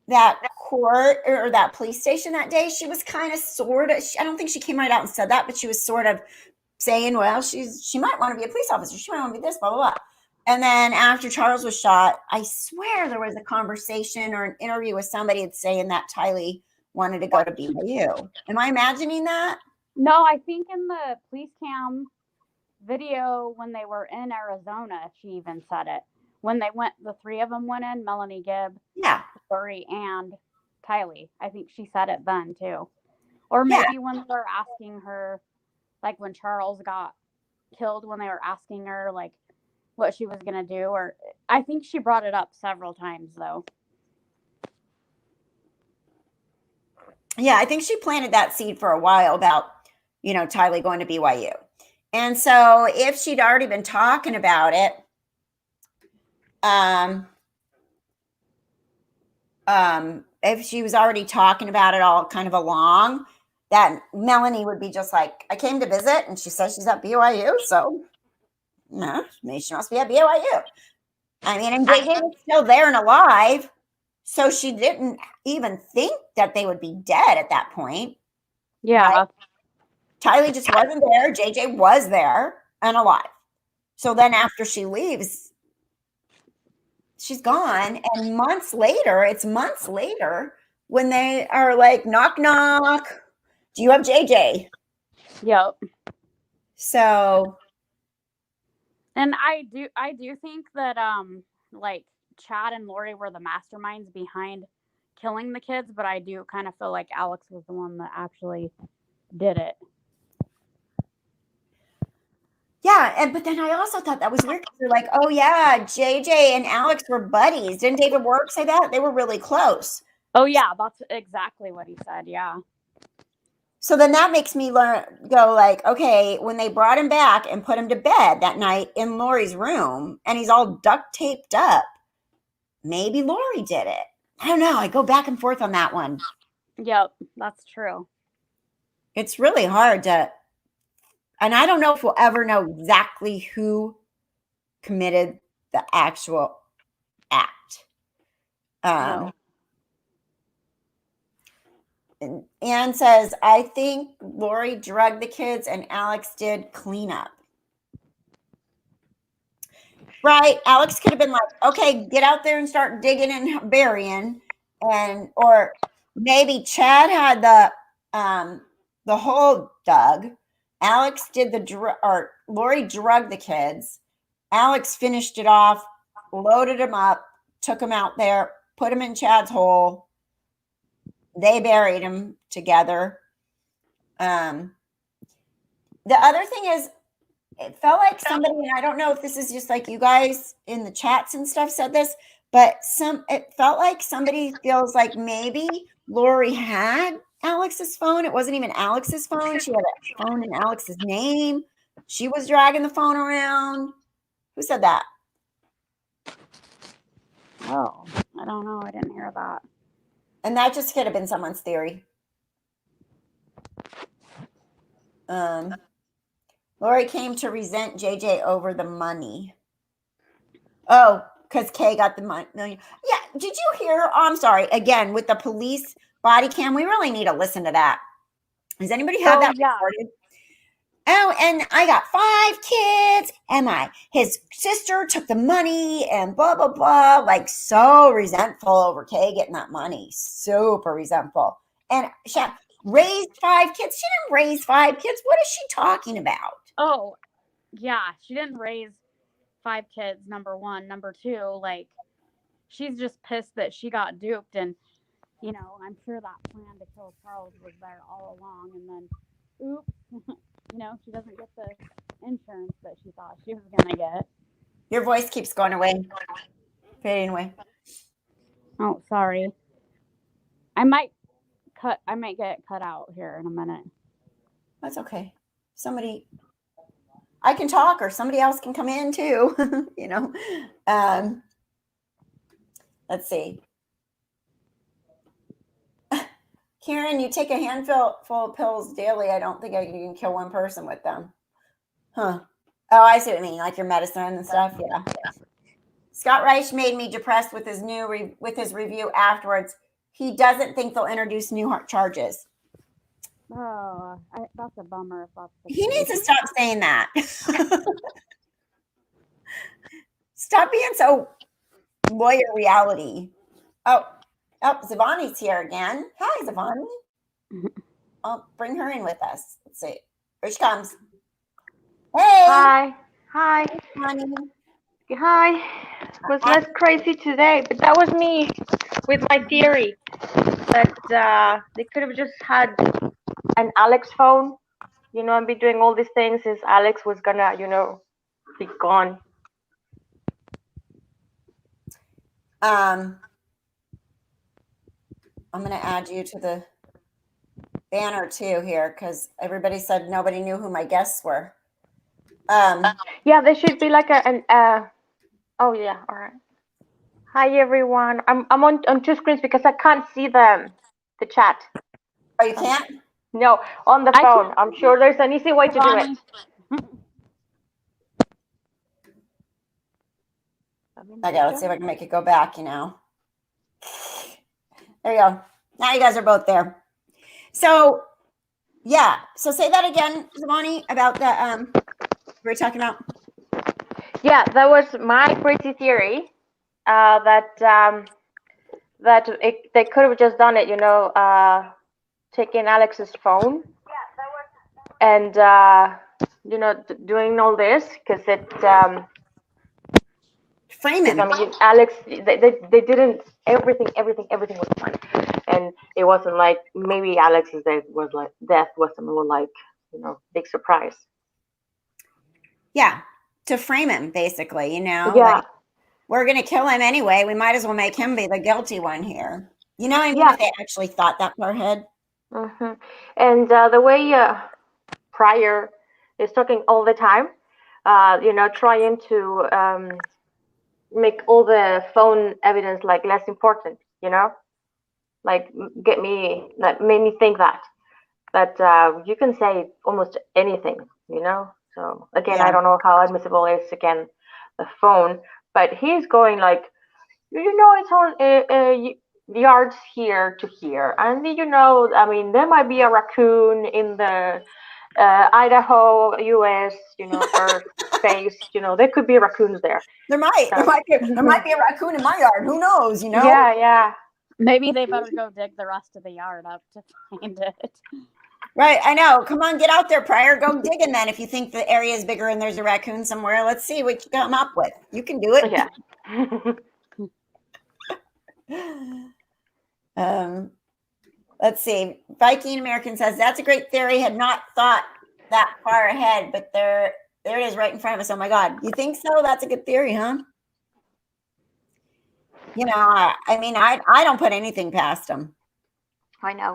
that court or that police station that day, she was kind of sort of, I don't think she came right out and said that, but she was sort of saying, well, she might want to be a police officer. She might want to be this, blah, blah, blah. And then after Charles was shot, I swear there was a conversation or an interview with somebody saying that Tylee wanted to go to BYU. Am I imagining that? No, I think in the police cam video when they were in Arizona, she even said it. When they went, the 3 of them went in, Melanie Gibb, Lori, and Tylee. I think she said it then too. Or maybe when they were asking her, like when Charles got killed, when they were asking her like what she was going to do, or I think she brought it up several times though. Yeah, I think she planted that seed for a while about, Tylee going to BYU. And so if she'd already been talking about it, if she was already talking about it all kind of along, that Melanie would be just like, I came to visit and she says she's at BYU. So Maybe she must be at BYU. I mean, and JJ was still there and alive. So she didn't even think that they would be dead at that point. Yeah. Right? Tylee just wasn't there. JJ was there and alive. So then after she leaves, she's gone. And it's months later when they are like, knock, knock. Do you have JJ? Yep. So. And I do think that like Chad and Lori were the masterminds behind killing the kids, but I do kind of feel like Alex was the one that actually did it. Yeah, but then I also thought that was weird because they're like, oh yeah, JJ and Alex were buddies. Didn't David Work say that? They were really close. Oh yeah, that's exactly what he said. Yeah. So then that makes me go like, okay, when they brought him back and put him to bed that night in Lori's room and he's all duct taped up, maybe Lori did it. I don't know. I go back and forth on that one. Yep, that's true. It's really hard to, and I don't know if we'll ever know exactly who committed the actual act. No. And Anne says, I think Lori drugged the kids and Alex did cleanup. Right? Alex could have been like, okay, get out there and start digging and burying. Or maybe Chad had the hole dug. Alex did or Lori drugged the kids. Alex finished it off, loaded them up, took them out there, put them in Chad's hole. They buried him together. The other thing is, it felt like somebody, and I don't know if this is just like you guys in the chats and stuff said this, but it felt like somebody feels like maybe Lori had Alex's phone. It wasn't even Alex's phone. She had a phone in Alex's name. She was dragging the phone around. Who said that? Oh, I don't know. I didn't hear that. And that just could have been someone's theory. Lori came to resent JJ over the money. Oh, because Kay got the $1 million. Yeah, did you hear? Oh, I'm sorry. Again, with the police body cam, we really need to listen to that. Has anybody heard that recorded? Oh, and I got 5 kids, and his sister took the money, and blah, blah, blah. Like, so resentful over Kay getting that money. Super resentful. And she raised 5 kids. She didn't raise 5 kids. What is she talking about? Oh, yeah. She didn't raise 5 kids, number one. Number two, like, she's just pissed that she got duped. And, you know, I'm sure that plan to kill Charles was there all along. And then, oops, you know, she doesn't get the insurance that she thought she was going to get. Your voice keeps going away. Fading away. Oh, sorry. I might get cut out here in a minute. That's okay. I can talk or somebody else can come in too, you know. Let's see. Karen, you take a handful of pills daily. I don't think you can kill one person with them. Huh. Oh, I see what you mean, like your medicine and stuff. Yeah. Scott Reich made me depressed with his review afterwards. He doesn't think they'll introduce new charges. Oh, that's a bummer. If that's he needs to stop saying that. Stop being so lawyer reality. Oh, Zavani's here again. Hi, Zavani. I'll bring her in with us. Let's see. Here she comes. Hey. Hi. Honey. Hi. It was less crazy today, but that was me with my theory that they could have just had an Alex phone, you know, and be doing all these things as Alex was gonna, you know, be gone. I'm gonna add you to the banner too here because everybody said nobody knew who my guests were. Yeah, there should be like oh yeah, all right. Hi everyone. I'm on 2 screens because I can't see the chat. Oh, you can't? No, on the phone. I'm sure there's an easy way to do it. Okay, let's see if I can make it go back, There you go. Now you guys are both there. So, yeah. So say that again, Zamani, about the we were talking about. Yeah, that was my crazy theory. They could have just done it, taking Alex's phone and doing all this because Frame him. Alex, they didn't, everything was fine, and it wasn't like maybe Alex's death wasn't more like big surprise. Yeah, to frame him basically, Yeah. Like, we're gonna kill him anyway. We might as well make him be the guilty one here. If they actually thought that far ahead. Mm-hmm. And the way Pryor is talking all the time, trying to make all the phone evidence like less important, like made me think that you can say almost anything, So again, Yeah. I don't know how admissible is again the phone, but he's going like, it's on yards here to here, and I mean, there might be a raccoon in the Idaho, U.S., Earth space, there could be raccoons there. There might be a raccoon in my yard. Who knows? Yeah. Maybe they better go dig the rest of the yard up to find it. Right, I know. Come on, get out there, Pryor. Go digging then. If you think the area is bigger and there's a raccoon somewhere, let's see what you come up with. You can do it. Yeah. Let's see. Viking American says that's a great theory. Had not thought that far ahead, but there it is, right in front of us. Oh my God, you think so? That's a good theory, huh? I mean, I don't put anything past them. I know.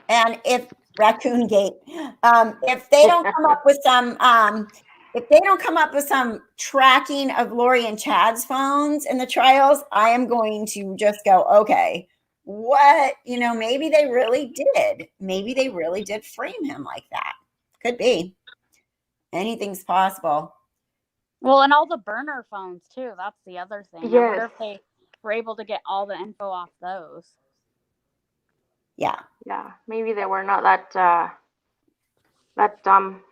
And if Raccoon Gate, if they don't come up with some tracking of Lori and Chad's phones in the trials, I am going to just go, okay, what, maybe they really did. Maybe they really did frame him like that. Could be. Anything's possible. Well, and all the burner phones too. That's the other thing. Yes. I wonder if they were able to get all the info off those. Yeah. Yeah. Maybe they were not that dumb.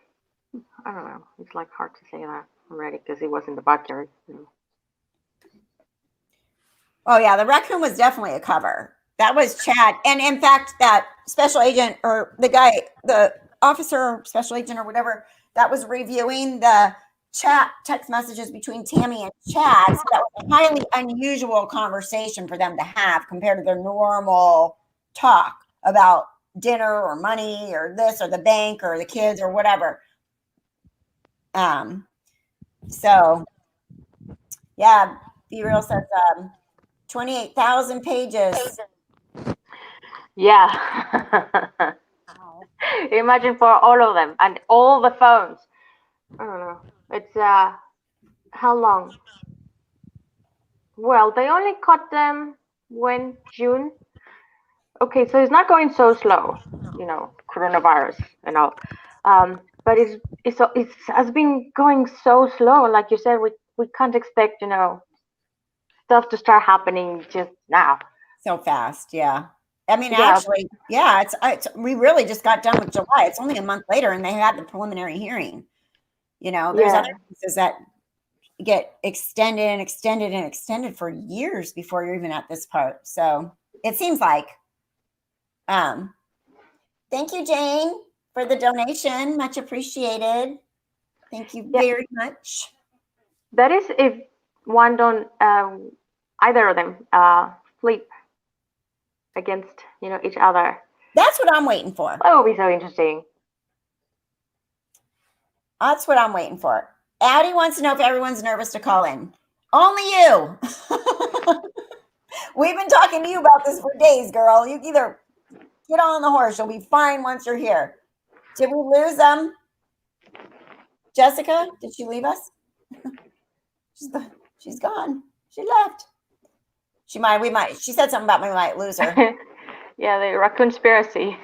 I don't know. It's like hard to say that already because it was in the backyard. Oh yeah, the raccoon was definitely a cover. That was Chad. And in fact, that special agent or the officer, special agent or whatever, that was reviewing the text messages between Tammy and Chad. So that was a highly unusual conversation for them to have compared to their normal talk about dinner or money or this or the bank or the kids or whatever. So yeah, Be Real says 28,000 pages. Yeah. Wow. Imagine for all of them and all the phones. I don't know. It's how long? Well, they only caught them when June. Okay, so it's not going so slow, coronavirus and all. But it has been going so slow. Like you said, we can't expect stuff to start happening just now. So fast, yeah. I mean, Yeah. actually, yeah, it's we really just got done with July. It's only a month later, and they had the preliminary hearing. There's other cases that get extended and extended and extended for years before you're even at this part. So it seems like. Thank you, Jane, for the donation. Much appreciated. Thank you very much. That is if one don't either of them flip against each other. That's what I'm waiting for. That will be so interesting. That's what I'm waiting for. Addie wants to know if everyone's nervous to call in. Only you. We've been talking to you about this for days, girl. You either get on the horse. You'll be fine once you're here. Did we lose them? Jessica, did she leave us? She's gone. She left. She said something about we might lose her. Yeah, the raccoon conspiracy.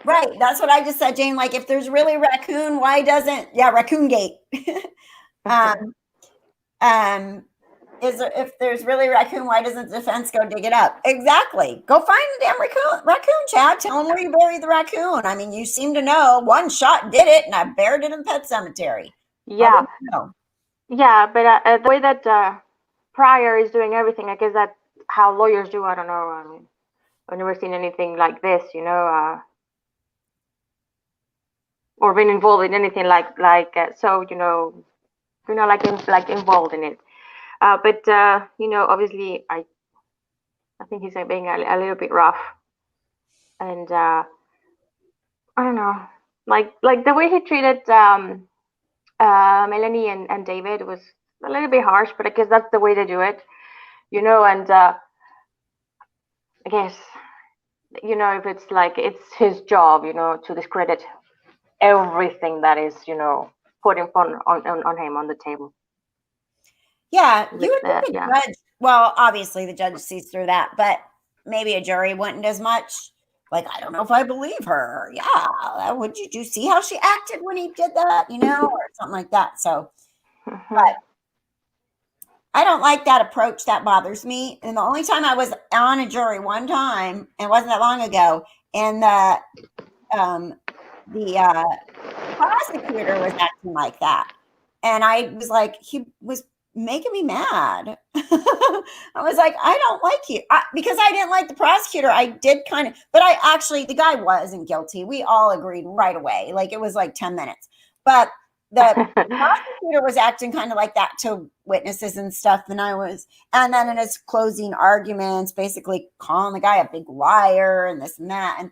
Right. That's what I just said, Jane. Like, if there's really a raccoon, why doesn't, Raccoon Gate. if there's really a raccoon, why doesn't the defense go dig it up? Exactly. Go find the damn raccoon, Chad. Tell them where you buried the raccoon. I mean, you seem to know one shot did it, and I buried it in Pet Cemetery. Yeah. No. Yeah, but the way that Pryor is doing everything, I guess that's how lawyers do. I don't know. I mean, I've never seen anything like this, or been involved in anything so, like involved in it. But obviously, I think he's being a little bit rough, and I don't know, like the way he treated Melanie and David was a little bit harsh, but I guess that's the way they do it, and I guess, if it's like it's his job, to discredit everything that is, put in front on him on the table. Yeah, you would that, think yeah. the judge, well, obviously the judge sees through that, but maybe a jury wouldn't as much. Like, I don't know if I believe her. Yeah, would you see how she acted when he did that, or something like that. So, but I don't like that approach. That bothers me. And the only time I was on a jury one time, and it wasn't that long ago, and the prosecutor was acting like that. And I was like, he was making me mad. I was like, I don't like you. Because I didn't like the prosecutor. I did kind of, but the guy wasn't guilty. We all agreed right away. Like, it was like 10 minutes. But the prosecutor was acting kind of like that to witnesses and stuff. And then in his closing arguments, basically calling the guy a big liar and this and that. And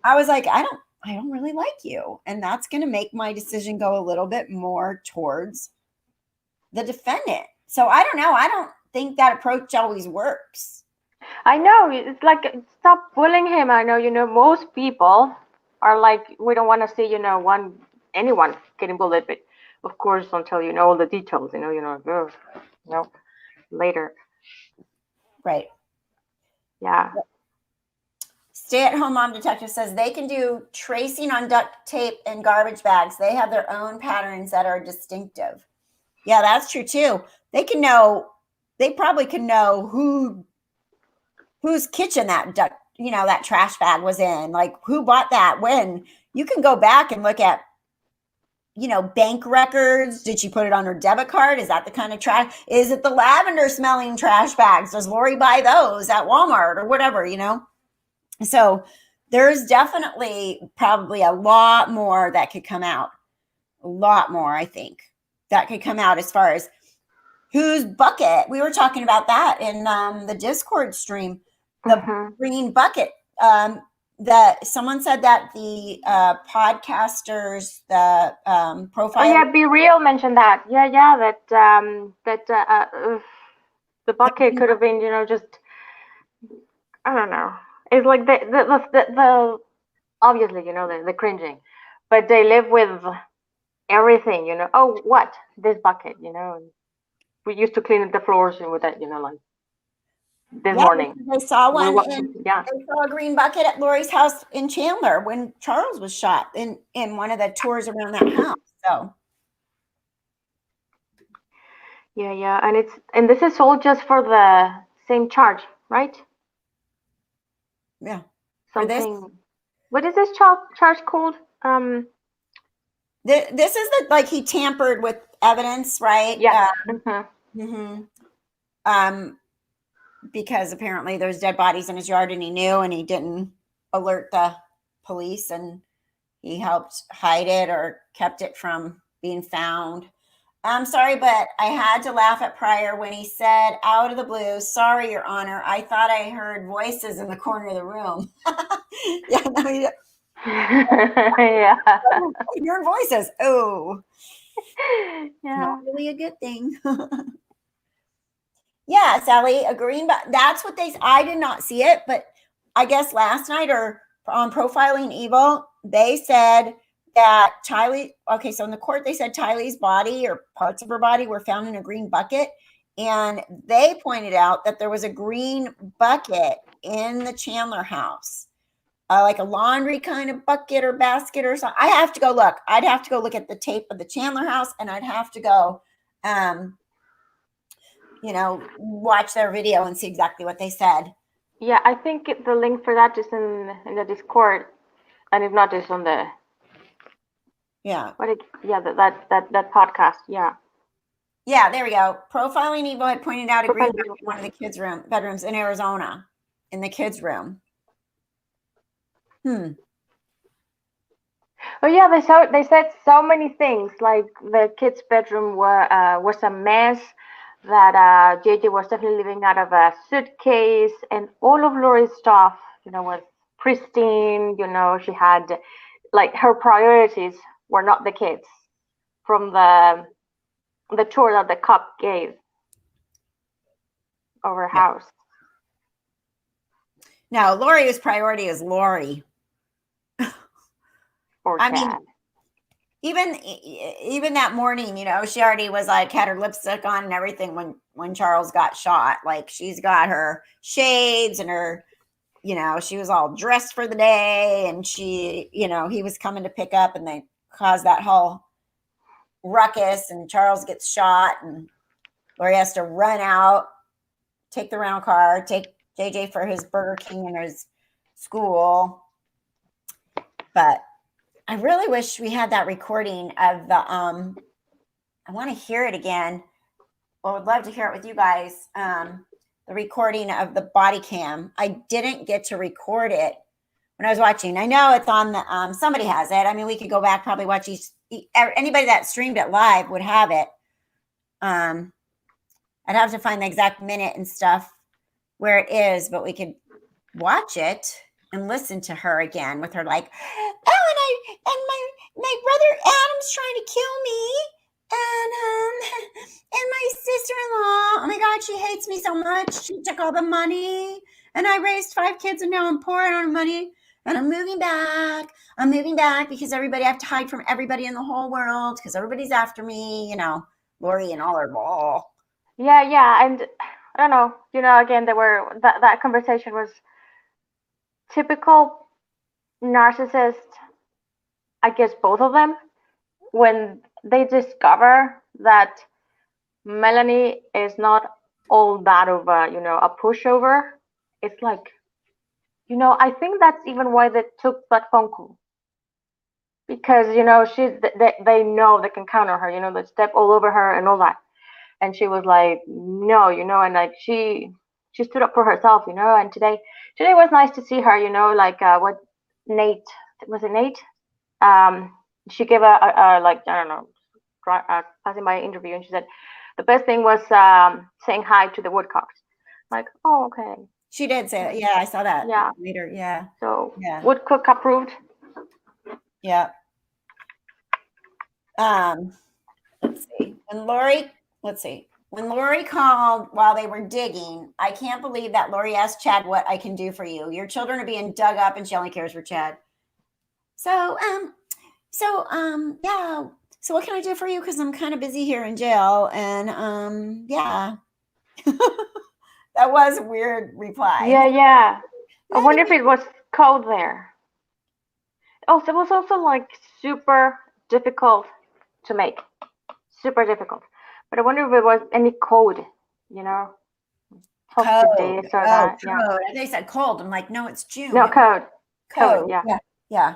I was like, I don't really like you. And that's going to make my decision go a little bit more towards the defendant. So I don't know. I don't think that approach always works. I know. It's like, stop bullying him. I know, most people are like, we don't want to see, anyone getting bullied, but of course, until you know all the details, later. Right. Yeah. Stay-at-home mom detective says they can do tracing on duct tape and garbage bags. They have their own patterns that are distinctive. Yeah, that's true too. They probably can know whose kitchen that that trash bag was in, like who bought that when. You can go back and look at bank records. Did she put it on her debit card? Is that the kind of trash? Is it the lavender smelling trash bags? Does Lori buy those at Walmart or whatever, So there's definitely probably a lot more that could come out. A lot more, I think, that could come out as far as whose bucket. We were talking about that in the Discord stream, the green bucket. That someone said that the podcasters, the profile. Oh yeah, Be Real mentioned that. Yeah, that the bucket could have been, just, I don't know. It's like the obviously, the cringing, but they live with everything, Oh, what? This bucket, We used to clean the floors with that, like this morning. They saw one. They saw a green bucket at Lori's house in Chandler when Charles was shot in one of the tours around that house. So. Yeah, and this is all just for the same charge, right? Yeah. Something. What is this charge called? This is like he tampered with evidence, right? Yeah. Because apparently there's dead bodies in his yard and he knew, and he didn't alert the police, and he helped hide it or kept it from being found. I'm sorry, but I had to laugh at Pryor when he said out of the blue, "Sorry, Your Honor, I thought I heard voices in the corner of the room." Yeah. Your voices. Oh. Yeah. Not really a good thing. Yeah, Sally, a green button. That's what I did not see it, but I guess last night or on Profiling Evil, they said that so in the court, they said Tylee's body or parts of her body were found in a green bucket. And they pointed out that there was a green bucket in the Chandler house, like a laundry kind of bucket or basket or something. I have to go look. I'd have to go look at the tape of the Chandler house, and I'd have to go watch their video and see exactly what they said. Yeah, I think the link for that is in the Discord, and if not, it's on the Yeah. that podcast. Yeah. Yeah, there we go. Profiling Evil had pointed out a green in one of the kids' bedrooms in Arizona, in the kids' room. Oh yeah, they said so many things. Like the kids' bedroom was a mess. That JJ was definitely living out of a suitcase, and all of Lori's stuff, was pristine. She had like her priorities were not the kids from the tour that the cop gave of her house. No, Lori's priority is Lori. I mean, even that morning, she already was like had her lipstick on and everything when Charles got shot. Like she's got her shades and her, she was all dressed for the day, and she, he was coming to pick up, and they caused that whole ruckus, and Charles gets shot, and Lori has to run out, take the rental car, take JJ for his Burger King and his school. But I really wish we had that recording of the I want to hear it again. Well, I would love to hear it with you guys. The recording of the body cam. I didn't get to record it when I was watching. I know it's on the somebody has it. I mean, we could go back, probably watch anybody that streamed it live would have it. I'd have to find the exact minute and stuff where it is, but we could watch it and listen to her again with her like, oh, and my brother Adam's trying to kill me, and my sister-in-law, oh my God, she hates me so much. She took all the money, and I raised 5 kids, and now I'm poor and out of money, and I'm moving back. I'm moving back because I have to hide from everybody in the whole world because everybody's after me, Lori and all her ball. Yeah, and I don't know, again, there were that conversation was typical narcissist, I guess both of them, when they discover that Melanie is not all that of a pushover. It's like, I think that's even why they took that phone call. Because, they know they can count on her, they step all over her and all that. And she was like, no, and like she stood up for herself, and today was nice to see her, like what Nate, was it Nate? She gave a like, I don't know, passing by interview, and she said the best thing was saying hi to the Woodcocks. I'm like, oh, okay. She did say that. Yeah, I saw that later. Yeah. So Woodcock approved. Yeah. Let's see. When Lori called while they were digging, I can't believe that Lori asked Chad what I can do for you. Your children are being dug up, and she only cares for Chad. So yeah. So what can I do for you? Because I'm kind of busy here in jail, and yeah. That was a weird reply. Yeah. I wonder if it was code there. Oh, it was also like super difficult to make. Super difficult. But I wonder if it was any code, Code. This or that. Code. Yeah. They said cold. I'm like, no, it's June. No, code. Yeah.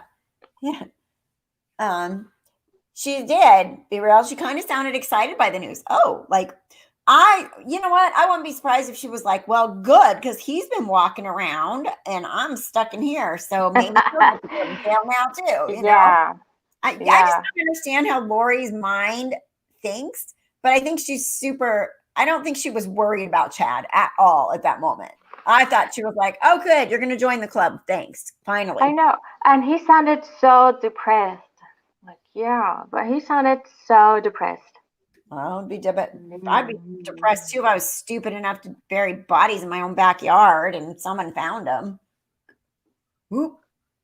She did, be real. She kind of sounded excited by the news. Oh, like you know what? I wouldn't be surprised if she was like, well, good, because he's been walking around and I'm stuck in here. So maybe he'll go to jail now too. You know? I just don't understand how Lori's mind thinks, but I think she's I don't think she was worried about Chad at all at that moment. I thought she was like, oh, good, you're going to join the club. Thanks. Finally. I know. And he sounded so depressed. Like, yeah, but he sounded so depressed. Well, I'd be depressed too if I was stupid enough to bury bodies in my own backyard and someone found them. Whoop.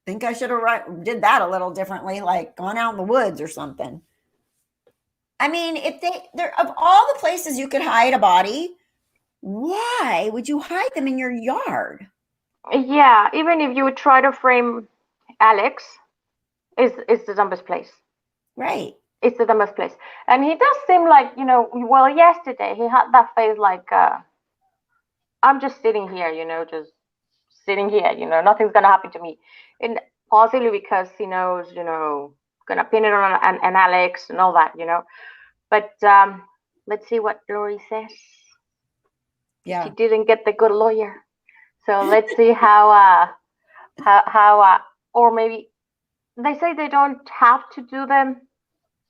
Think I should have did that a little differently, like gone out in the woods or something. I mean, if they're of all the places you could hide a body, why would you hide them in your yard? Yeah, even if you would try to frame Alex, is the dumbest place. Right. it's the dumbest place. And he does seem like, well, yesterday he had that face like, I'm just sitting here, just sitting here, nothing's gonna happen to me. And possibly because he knows, gonna pin it on an Alex and all that, But let's see what Lori says. Yeah. She didn't get the good lawyer. So let's see how or maybe they say they don't have to do them.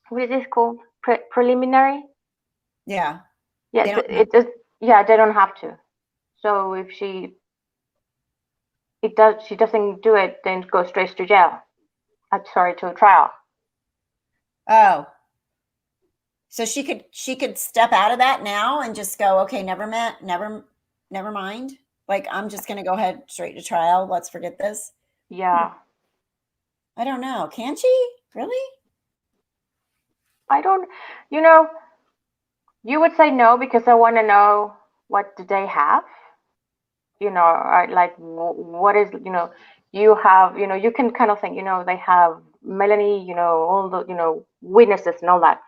What is this called? Preliminary? Yeah. Yeah, it just, yeah, they don't have to. So if she doesn't do it, then go straight to jail. Sorry, to a trial. Oh. So she could step out of that now and just go, okay, never mind. Like, I'm just gonna go ahead straight to trial. Let's forget this. Yeah. I don't know. Can she? Really? I don't, you would say no because I want to know what do they have. Like what is, you have, you can kind of think, they have Melanie, all the, witnesses and all that.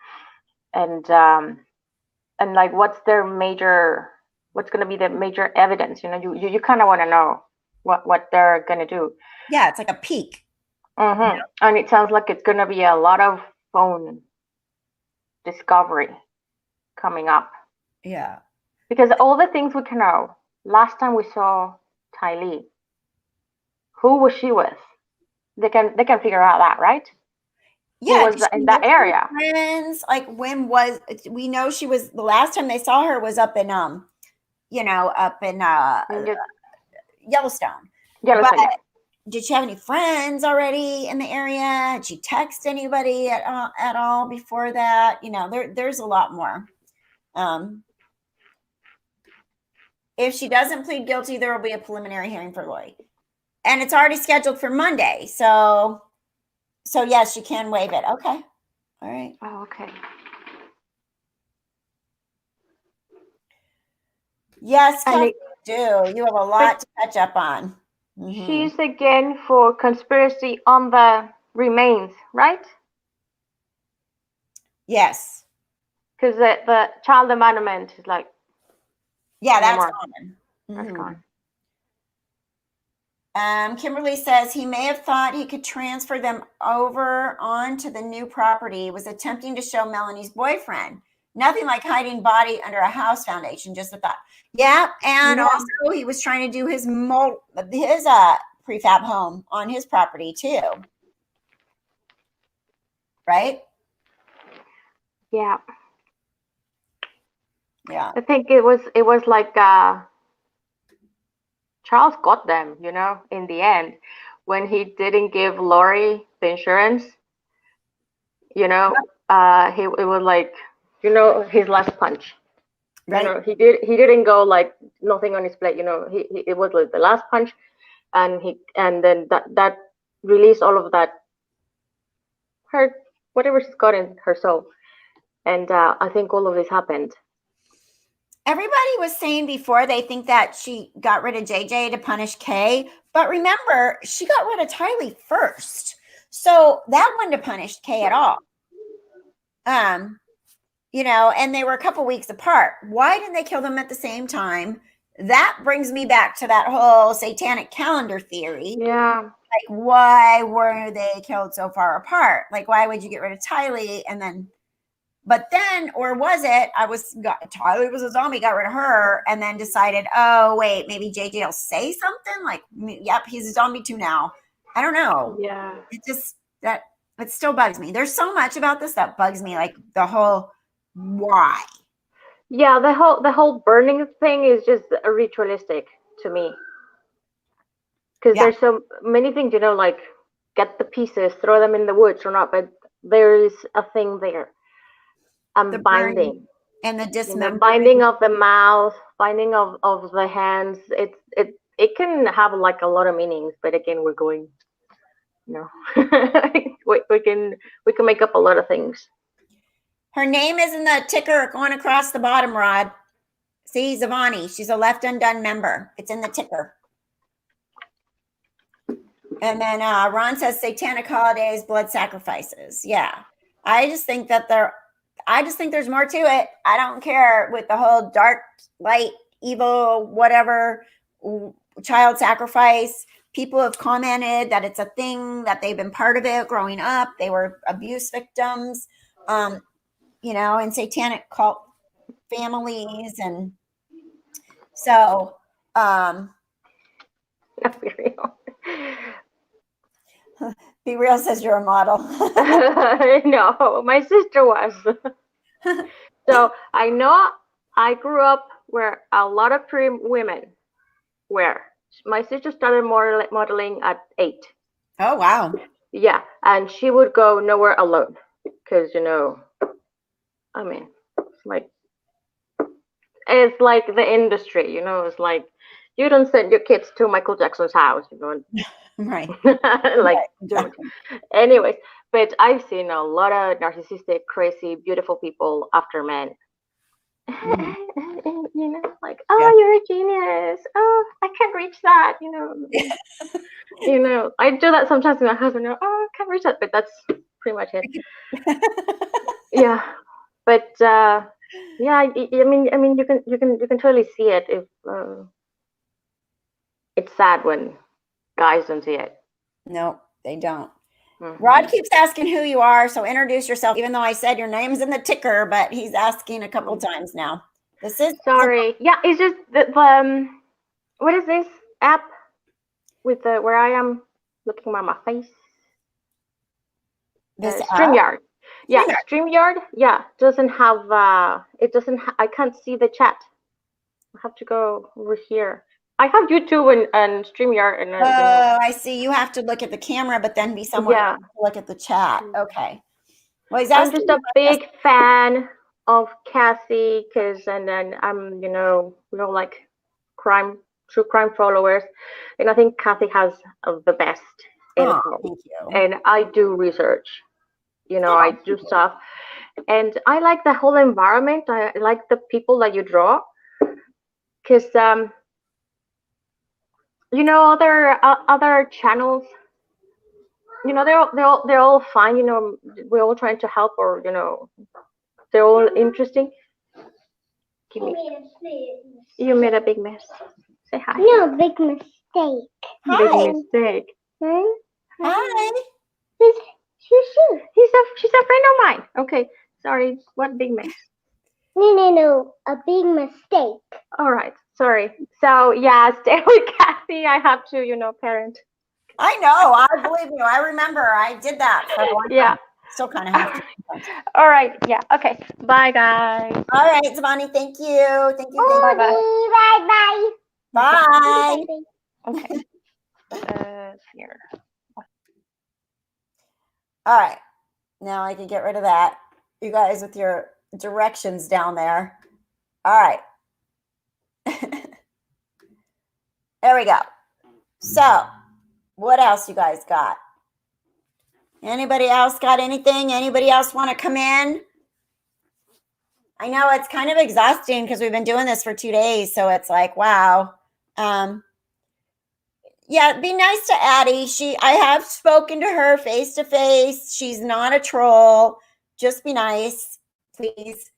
And like, what's going to be the major evidence? You kind of want to know what they're going to do. Yeah, it's like a peek. Mm-hmm. And it sounds like it's going to be a lot of phone discovery coming up. Yeah. Because all the things we can know, last time we saw Tylee, who was she with? They can figure out that, right? Yeah, who was in that area? Friends, like we know she was, the last time they saw her was up in Yellowstone. But did she have any friends already in the area? Did she text anybody at all before that? There's a lot more. If she doesn't plead guilty, there will be a preliminary hearing for Lori. And it's already scheduled for Monday. So yes, she can waive it. Okay. All right. Oh, okay. Yes, Kathryn, you have a lot to catch up on. Mm-hmm. She's again for conspiracy on the remains, right? Yes. Because the child abandonment is like, yeah, that's gone. That's gone. Kimberly says he may have thought he could transfer them over onto the new property. Was attempting to show Melanie's boyfriend. Nothing like hiding body under a house foundation. Just a thought. Yeah, and also he was trying to do his prefab home on his property too. Right? Yeah. Yeah. I think it was like Charles got them, in the end, when he didn't give Lori the insurance. It was like, his last punch. Right. He didn't go like nothing on his plate. It was like the last punch, and then that released all of that, whatever she's got in her soul, and I think all of this happened. Everybody was saying before they think that she got rid of JJ to punish Kay, but remember, she got rid of Tylee first. So that wouldn't have punished Kay at all. And they were a couple weeks apart. Why didn't they kill them at the same time? That brings me back to that whole satanic calendar theory. Yeah. Like, why were they killed so far apart? Like, why would you get rid of Tylee and then... But then, or was it, Tylee was a zombie, got rid of her, and then decided, oh, wait, maybe JJ will say something like, yep, he's a zombie too now. I don't know. Yeah. It still bugs me. There's so much about this that bugs me, like the whole why. Yeah, the whole burning thing is just ritualistic to me. Because there's so many things, like get the pieces, throw them in the woods or not, but there is a thing there. The binding and the dismembering, binding of the mouth, binding of the hands. It can have like a lot of meanings, but again, we're going, we can make up a lot of things. Her name is in the ticker going across the bottom, Rod. See, Zavani, she's a Left Undone member. It's in the ticker. And then Ron says satanic holidays, blood sacrifices. Yeah. I just think there's more to it. I don't care with the whole dark, light, evil, whatever, child sacrifice. People have commented that it's a thing, that they've been part of it growing up. They were abuse victims, in satanic cult families. And so, Be Real says you're a model. No, my sister was. So I know I grew up where a lot of pretty women were. My sister started modeling at 8. Oh, wow. Yeah, and she would go nowhere alone because I mean, it's like the industry, it's like you don't send your kids to Michael Jackson's house, Right. like Right. anyways. But I've seen a lot of narcissistic, crazy, beautiful people after men. Like, oh, Yeah. you're a genius. Oh, I can't reach that. I do that sometimes with my husband. Oh, I can't reach that, but that's pretty much it. Yeah, but yeah, I mean, you can totally see it. If it's sad when guys don't see it. No, they don't. Mm-hmm. Rod keeps asking who you are, so introduce yourself, even though I said your name's in the ticker, but he's asking a couple times now. This is sorry. Yeah, it's just the what is this app with the where I am looking at my face? this StreamYard. Yeah, StreamYard. Yeah, doesn't have. It doesn't. I can't see the chat. I have to go over here. I have YouTube and StreamYard and. I see. You have to look at the camera, but then be somewhere to look at the chat. Okay. Well, he's I'm asking just a big fan of Cassie, and then we all like true crime followers, and I think Kathy has the best info. Thank you. And I do research. I do stuff, and I like the whole environment. I like the people that you draw, because other channels, they're all fine. We're all trying to help, or they're all interesting. You made a big mess. Say hi. No, big mistake. Big mistake. Hi. She's a friend of mine. Okay, sorry. What big mess? No. A big mistake. All right. Sorry. So yeah, stay with Kathy. I have to, parent. I know. I believe you. I remember. I did that for a long time. Still kind of have to. All right. Yeah. Okay. Bye, guys. All right, Zvani. Thank you. Thank you. Bye. Bye. Bye. Okay. Here. All right. Now I can get rid of that. You guys with your directions down there. All right. There we go. So, what else you guys got? Anybody else got anything? Anybody else want to come in? I know it's kind of exhausting because we've been doing this for 2 days. So it's like, wow. Yeah, be nice to Addie. I have spoken to her face to face. She's not a troll. Just be nice, please.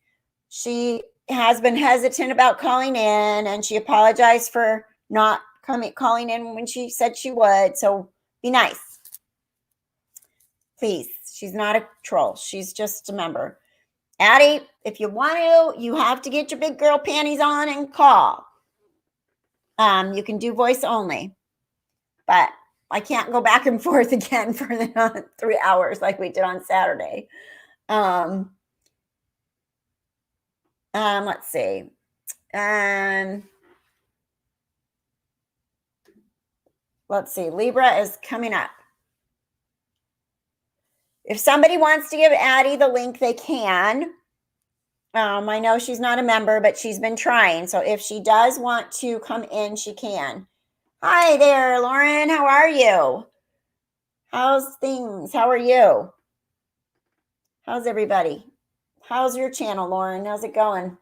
She has been hesitant about calling in, and she apologized for not calling in when she said she would. So be nice. Please. She's not a troll. She's just a member. Addie, if you want to, you have to get your big girl panties on and call. You can do voice only. But I can't go back and forth again for the 3 hours like we did on Saturday. Let's see. Let's see. Libra is coming up. If somebody wants to give Addie the link, they can. I know she's not a member, but she's been trying. So if she does want to come in, she can. Hi there, Lauren. How are you? How's things? How are you? How's everybody? How's your channel, Lauren? How's it going?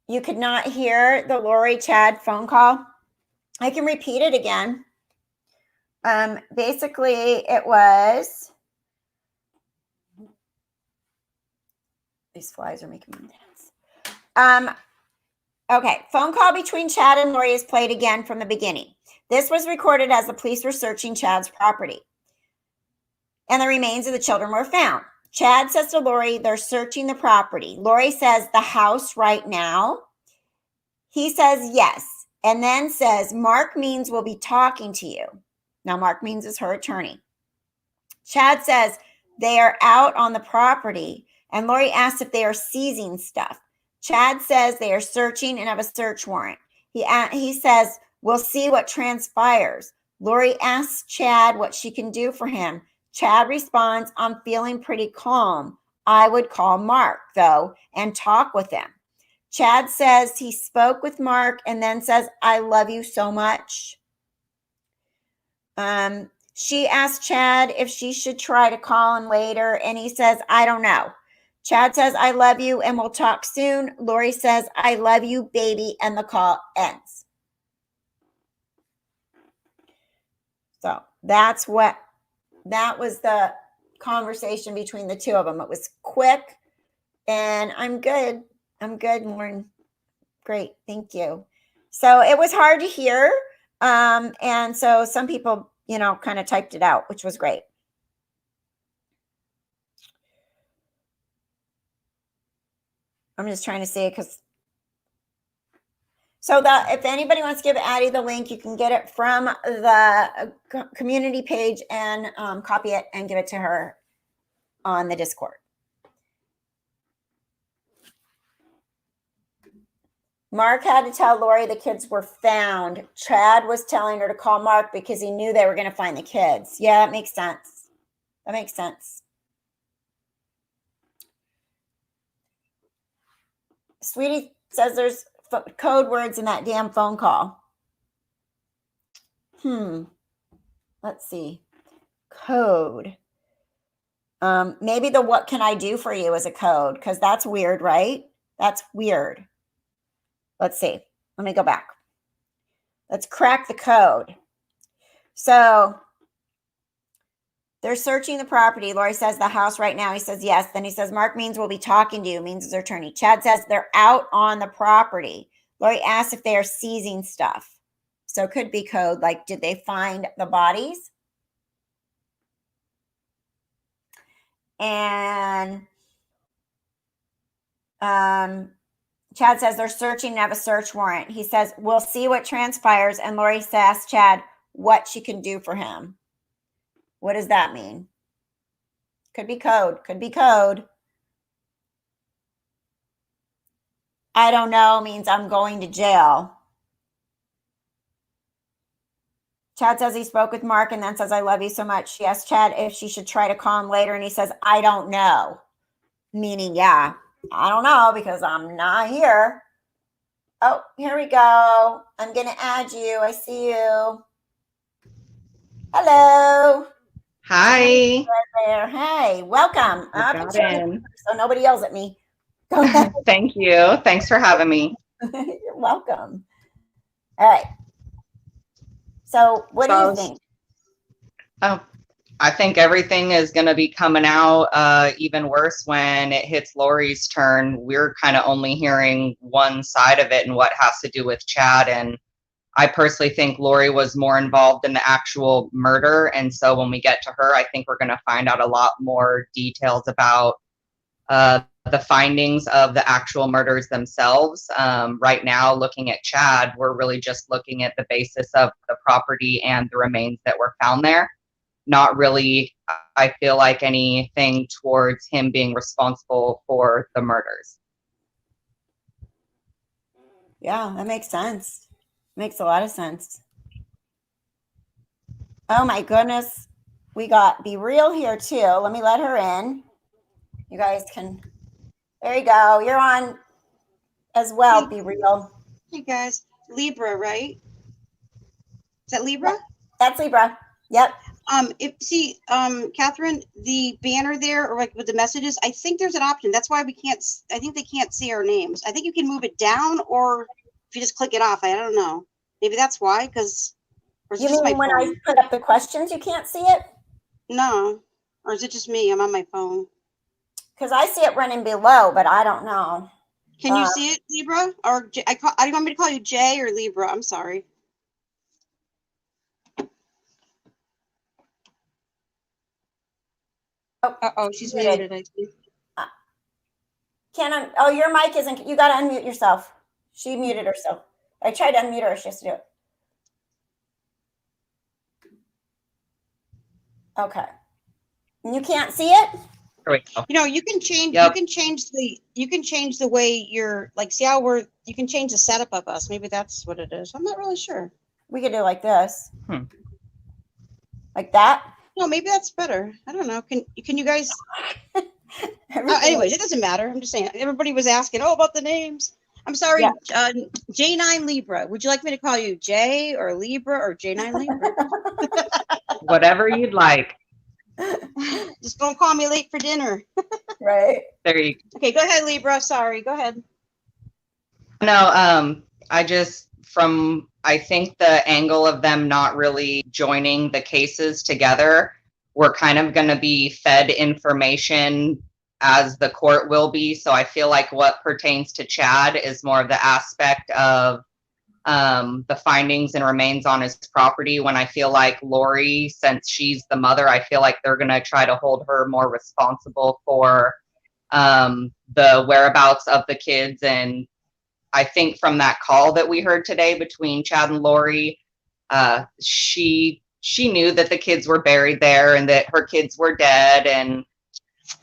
You could not hear the Lori Chad phone call. I can repeat it again. Basically, it was, these flies are making me dance. Okay, phone call between Chad and Lori is played again from the beginning. This was recorded as the police were searching Chad's property, and the remains of the children were found. Chad says to Lori, they're searching the property. Lori says, the house right now? He says, yes, and then says, Mark Means will be talking to you. Now, Mark Means is her attorney. Chad says, they are out on the property, and Lori asks if they are seizing stuff. Chad says they are searching and have a search warrant. He says, we'll see what transpires. Lori asks Chad what she can do for him. Chad responds, I'm feeling pretty calm. I would call Mark, though, and talk with him. Chad says he spoke with Mark and then says, I love you so much. She asked Chad if she should try to call him later, and he says, I don't know. Chad says, I love you, and we'll talk soon. Lori says, I love you, baby, and the call ends. So that was the conversation between the two of them. It was quick, and I'm good. I'm good, Lauren. Great, thank you. So it was hard to hear, and so some people, kind of typed it out, which was great. I'm just trying to see it if anybody wants to give Addie the link, you can get it from the community page and copy it and give it to her on the Discord. Mark had to tell Lori the kids were found. Chad was telling her to call Mark because he knew they were going to find the kids. Yeah, that makes sense. That makes sense. Sweetie says there's code words in that damn phone call. Let's see. Code. Maybe the what can I do for you is a code, because that's weird, right? That's weird. Let's see. Let me go back. Let's crack the code. So they're searching the property. Lori says the house right now. He says yes. Then he says Mark Means will be talking to you. Means is their attorney. Chad says they're out on the property. Lori asks if they are seizing stuff. So it could be code, like, did they find the bodies? And Chad says they're searching and have a search warrant. He says, we'll see what transpires. And Lori asks Chad what she can do for him. What does that mean? Could be code. Could be code. I don't know means I'm going to jail. Chad says he spoke with Mark and then says, I love you so much. She asked Chad if she should try to call him later. And he says, I don't know. Meaning, yeah, I don't know because I'm not here. Oh, here we go. I'm going to add you. I see you. Hello. Hi. Right there. Hey, welcome. So nobody yells at me. Go ahead. Thank you. Thanks for having me. You're welcome. All right. So what do you think? Oh, I think everything is going to be coming out even worse when it hits Lori's turn. We're kind of only hearing one side of it and what has to do with Chad. And I personally think Lori was more involved in the actual murder. And so when we get to her, I think we're going to find out a lot more details about the findings of the actual murders themselves. Right now, looking at Chad, we're really just looking at the basis of the property and the remains that were found there. Not really, I feel like, anything towards him being responsible for the murders. Yeah, that makes sense. Makes a lot of sense. Oh my goodness. We got Be Real here too. Let me let her in. You guys can, there you go. You're on as well, Be Real. Hey guys, Libra, right? Is that Libra? That's Libra. Yep. Kathryn, the banner there, or like with the messages, I think there's an option. That's why I think they can't see our names. I think you can move it down, or if you just click it off, I don't know. Maybe that's why, because, or is it You just my mean when phone? I put up the questions, you can't see it? No. Or is it just me? I'm on my phone. Because I see it running below, but I don't know. Can you see it, Libra? Or do you want me to call you Jay or Libra? I'm sorry. Uh-oh, she's muted, I think. Oh, your mic isn't, you got to unmute yourself. She muted herself. I tried to unmute her. She has to do it. Okay. And you can't see it? There we go. You know, you can change. Yep. You can change the way you're like. See how you can change the setup of us. Maybe that's what it is. I'm not really sure. We could do like this. Like that. No, maybe that's better. I don't know. Can you guys? Anyways, it doesn't matter. I'm just saying. Everybody was asking, about the names. I'm sorry, Yeah. J9 Libra. Would you like me to call you J or Libra or J9 Libra? Whatever you'd like. Just don't call me late for dinner. Right. There you go. Okay, go ahead, Libra. Sorry, go ahead. No, I think the angle of them not really joining the cases together, we're kind of going to be fed information as the court will be. So I feel like what pertains to Chad is more of the aspect of the findings and remains on his property, when I feel like Lori, since she's the mother, I feel like they're going to try to hold her more responsible for the whereabouts of the kids. And I think from that call that we heard today between Chad and Lori, she knew that the kids were buried there and that her kids were dead, and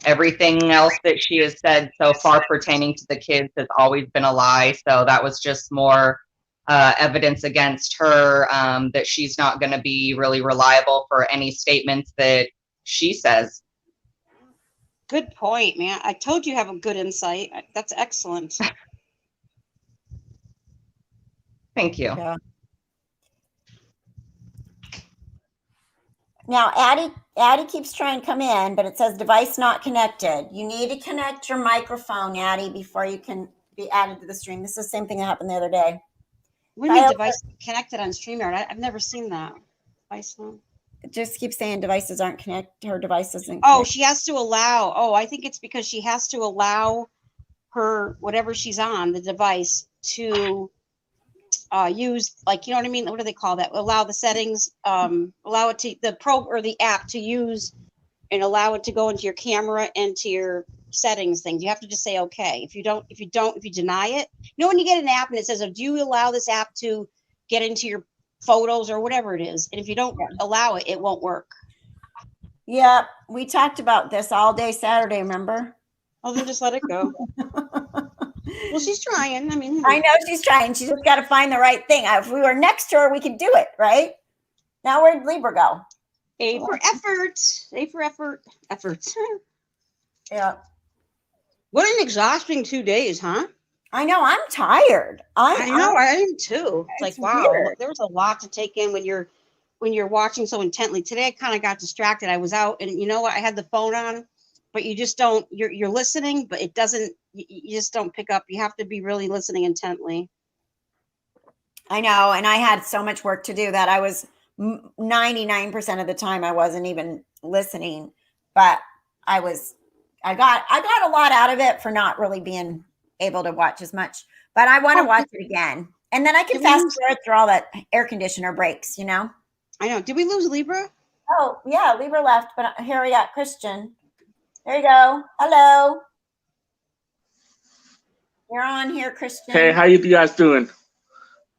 everything else that she has said so far pertaining to the kids has always been a lie. So that was just more evidence against her, that she's not going to be really reliable for any statements that she says. Good point, man. I told you have a good insight. That's excellent. Thank you. Yeah. Now, Addie keeps trying to come in, but it says device not connected. You need to connect your microphone, Addie, before you can be added to the stream. This is the same thing that happened the other day. What do you mean device connected on StreamYard? I've never seen that. Device not. It just keeps saying devices aren't connected. Her device isn't. Oh, she has to allow. Oh, I think it's because she has to allow her, whatever she's on, the device, to use, like, you know what I mean? What do they call that? Allow the settings, allow it to, the app to use and allow it to go into your camera and to your settings things. You have to just say, okay. If you deny it, you know, when you get an app and it says, do you allow this app to get into your photos or whatever it is? And if you don't allow it, it won't work. Yeah, we talked about this all day Saturday, remember? Oh, then just let it go. Well, she's trying. I mean, I know she's trying. She's just got to find the right thing. If we were next to her, we could do it, right? Now where'd Libra go? A for effort. A for effort. Effort. Yeah. What an exhausting 2 days, huh? I know. I'm tired. I know. I am too. It's like, wow, weird. there was a lot to take in when you're watching so intently. Today, I kind of got distracted. I was out, and you know what? I had the phone on, but you just don't. You're listening, but it doesn't. You just don't pick up. You have to be really listening intently. I know, and I had so much work to do that I was 99% of the time I wasn't even listening, but I got a lot out of it for not really being able to watch as much, but I want to watch it again. And then I can fast forward through all that air conditioner breaks, you know? I know. Did we lose Libra? Oh, yeah, Libra left, but here we got Christian. There you go. Hello. You're on here, Christian. Hey, how you guys doing?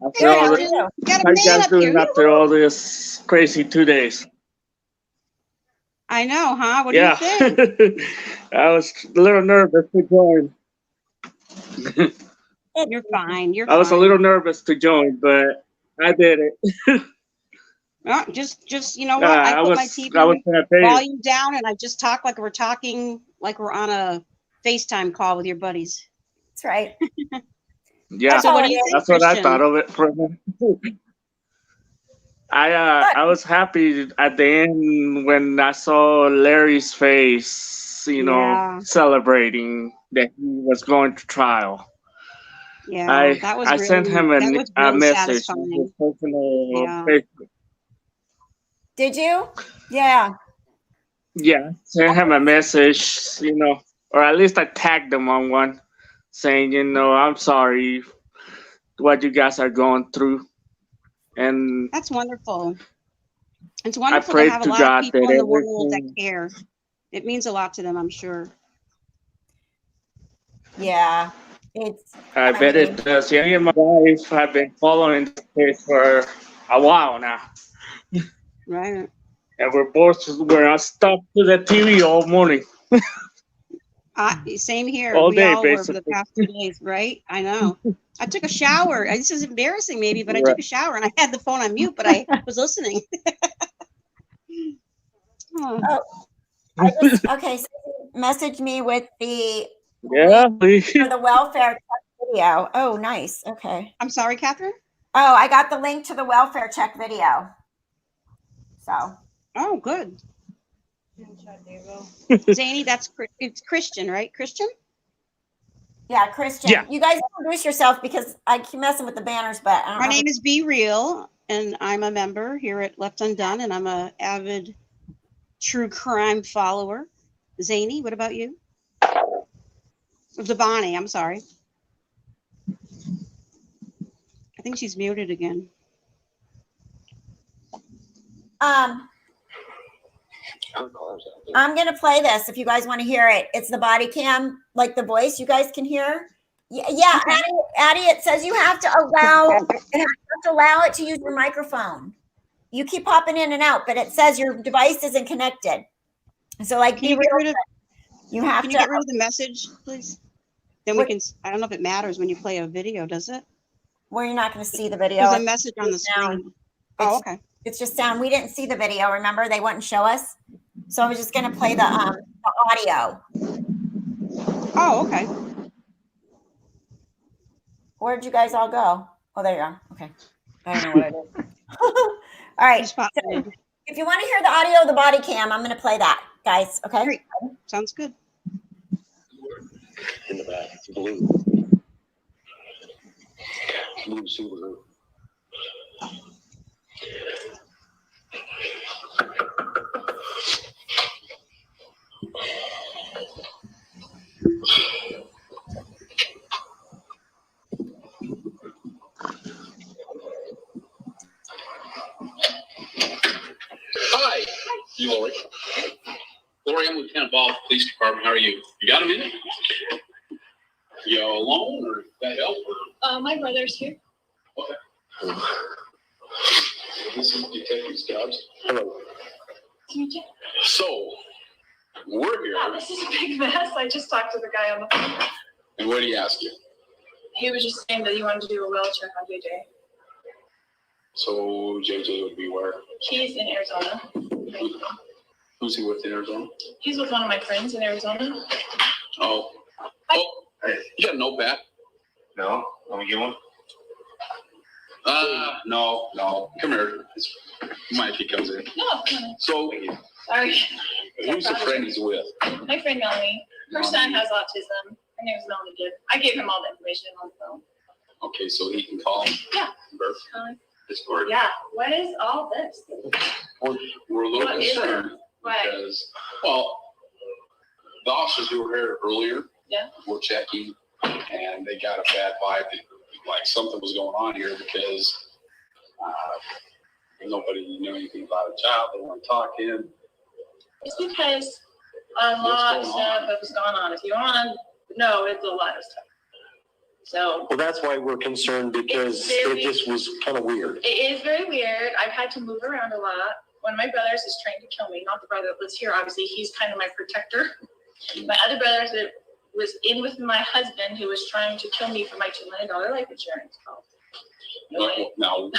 After Good, all how are this, you? how you guys doing after all this crazy 2 days? I know, huh? What do you think? I was a little nervous to join. You're fine. I was a little nervous to join, but I did it. Oh, just you know what? I put my TV volume down and I just talk like we're talking, like we're on a FaceTime call with your buddies. That's right. Yeah, so what do you think, that's what Christian? I thought of it for a minute. I was happy at the end when I saw Larry's face, you know, celebrating that he was going to trial. Yeah, that was I sent really, him that was a real message on satisfying. his personal Yeah. Facebook. Did you? Yeah. Yeah, sent him a message, or at least I tagged him on one, saying, I'm sorry what you guys are going through, and That's wonderful. It's I wonderful to prayed have a to lot of God people that in the world that everything. care. It means a lot to them, I'm sure. Yeah. It's, I bet mean, it does. Yeah, me and my wife have been following this case for a while now, Right. and we're stuck to the TV all morning, Same here. all We day all were for the basically. past 2 days, right? I know. I took a shower. This is embarrassing maybe, but I Right. took a shower and I had the phone on mute, but I was listening. Oh, oh, I just, okay, so message me with the Yeah, for the welfare check video. Oh, nice. Okay. I'm sorry, Kathryn? Oh, I got the link to the welfare check video. So. Oh, good. Zany, it's Christian, right? Christian? Yeah, Christian. Yeah. You guys introduce yourself because I keep messing with the banners, but I don't My know. name is Be Real, and I'm a member here at Left Undone, and I'm an avid true crime follower. Zany, what about you? Devani, I'm sorry. I think she's muted again. I'm gonna play this if you guys want to hear it. It's the body cam, like the voice you guys can hear. Yeah, Okay. Addie, it says you have to allow it to use your microphone. You keep popping in and out, but it says your device isn't connected. So like, Can you get rid of get rid of the message, please? Then we can. I don't know if it matters when you play a video, does it? Well, you're not going to see the video. There's a message on the screen. Oh, okay. It's just sound. We didn't see the video. Remember, they wouldn't show us. So I was just going to play the audio. Oh, okay. Where'd you guys all go? Oh, there you are. Okay. I don't know what I did. All right. So if you want to hear the audio of the body cam, I'm going to play that, guys. Okay. Great. Sounds good. In the back, it's blue. Blue Subaru. Hi, you Lori. Lori, I'm Lieutenant Ball, Police Department. How are you? You got a minute? You alone, or that help? Or? My brother's here. Okay. This is Detective Scouts. Hello. So, we're here. Wow, this is a big mess. I just talked to the guy on the phone. And what did he ask you? He was just saying that he wanted to do a well check on JJ. So, JJ would be where? He's in Arizona. Who's he with in Arizona? He's with one of my friends in Arizona. Oh. Oh, you got a notepad? No? Want me to get one? No. Come here. Mind if he comes in. No, come on. So, Sorry. who's the friend he's with? My friend Melanie. Her son has autism. Her name is Melanie Gibb. I gave him all the information on the phone. Okay, so he can call him? Yeah. Discord. Yeah. What is all this? We're a little What is concerned Why? because, well, the officers who were here earlier were checking, and they got a bad vibe that like something was going on here because nobody knew anything about a child. They weren't talking. It's because a lot of stuff has gone on. If you want to know, it's a lot of stuff. So. Well, that's why we're concerned, because it just was kind of weird. It is very weird. I've had to move around a lot. One of my brothers is trying to kill me. Not the brother that lives here. Obviously, he's kind of my protector. My other brother that was in with my husband, who was trying to kill me for my $2 million life insurance. No.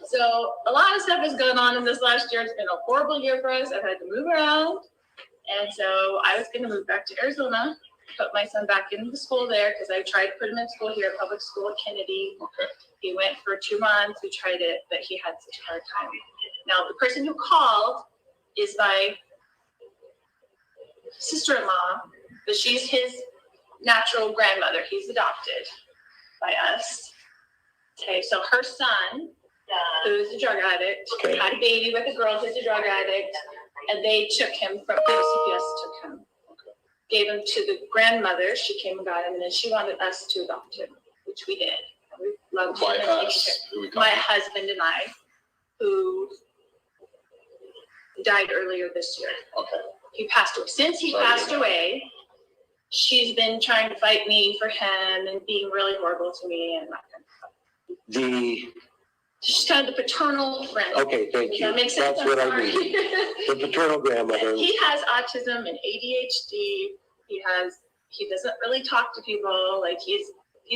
So a lot of stuff has gone on in this last year. It's been a horrible year for us. I've had to move around. And so I was going to move back to Arizona, put my son back into the school there because I tried to put him in school here, public school at Kennedy. Okay. He went for 2 months. We tried it, but he had such a hard time. Now, the person who called is my sister-in-law, but she's his natural grandmother. He's adopted. by us. Okay, so her son, who's a drug addict, had a baby with a girl who's a drug addict, and they took him from CPS, took him, gave him to the grandmother. She came and got him, and then she wanted us to adopt him, which we did. We loved him. By us, who we call my him? husband and I, who died earlier this year. Okay. He passed away. Since he passed away, she's been trying to fight me for him and being really horrible to me and that kind of stuff. She's kind of the paternal friend. Okay, thank Does you. that make sense? That's what I sorry. mean. The paternal grandmother. He has autism and ADHD. He doesn't really talk to people. Like he's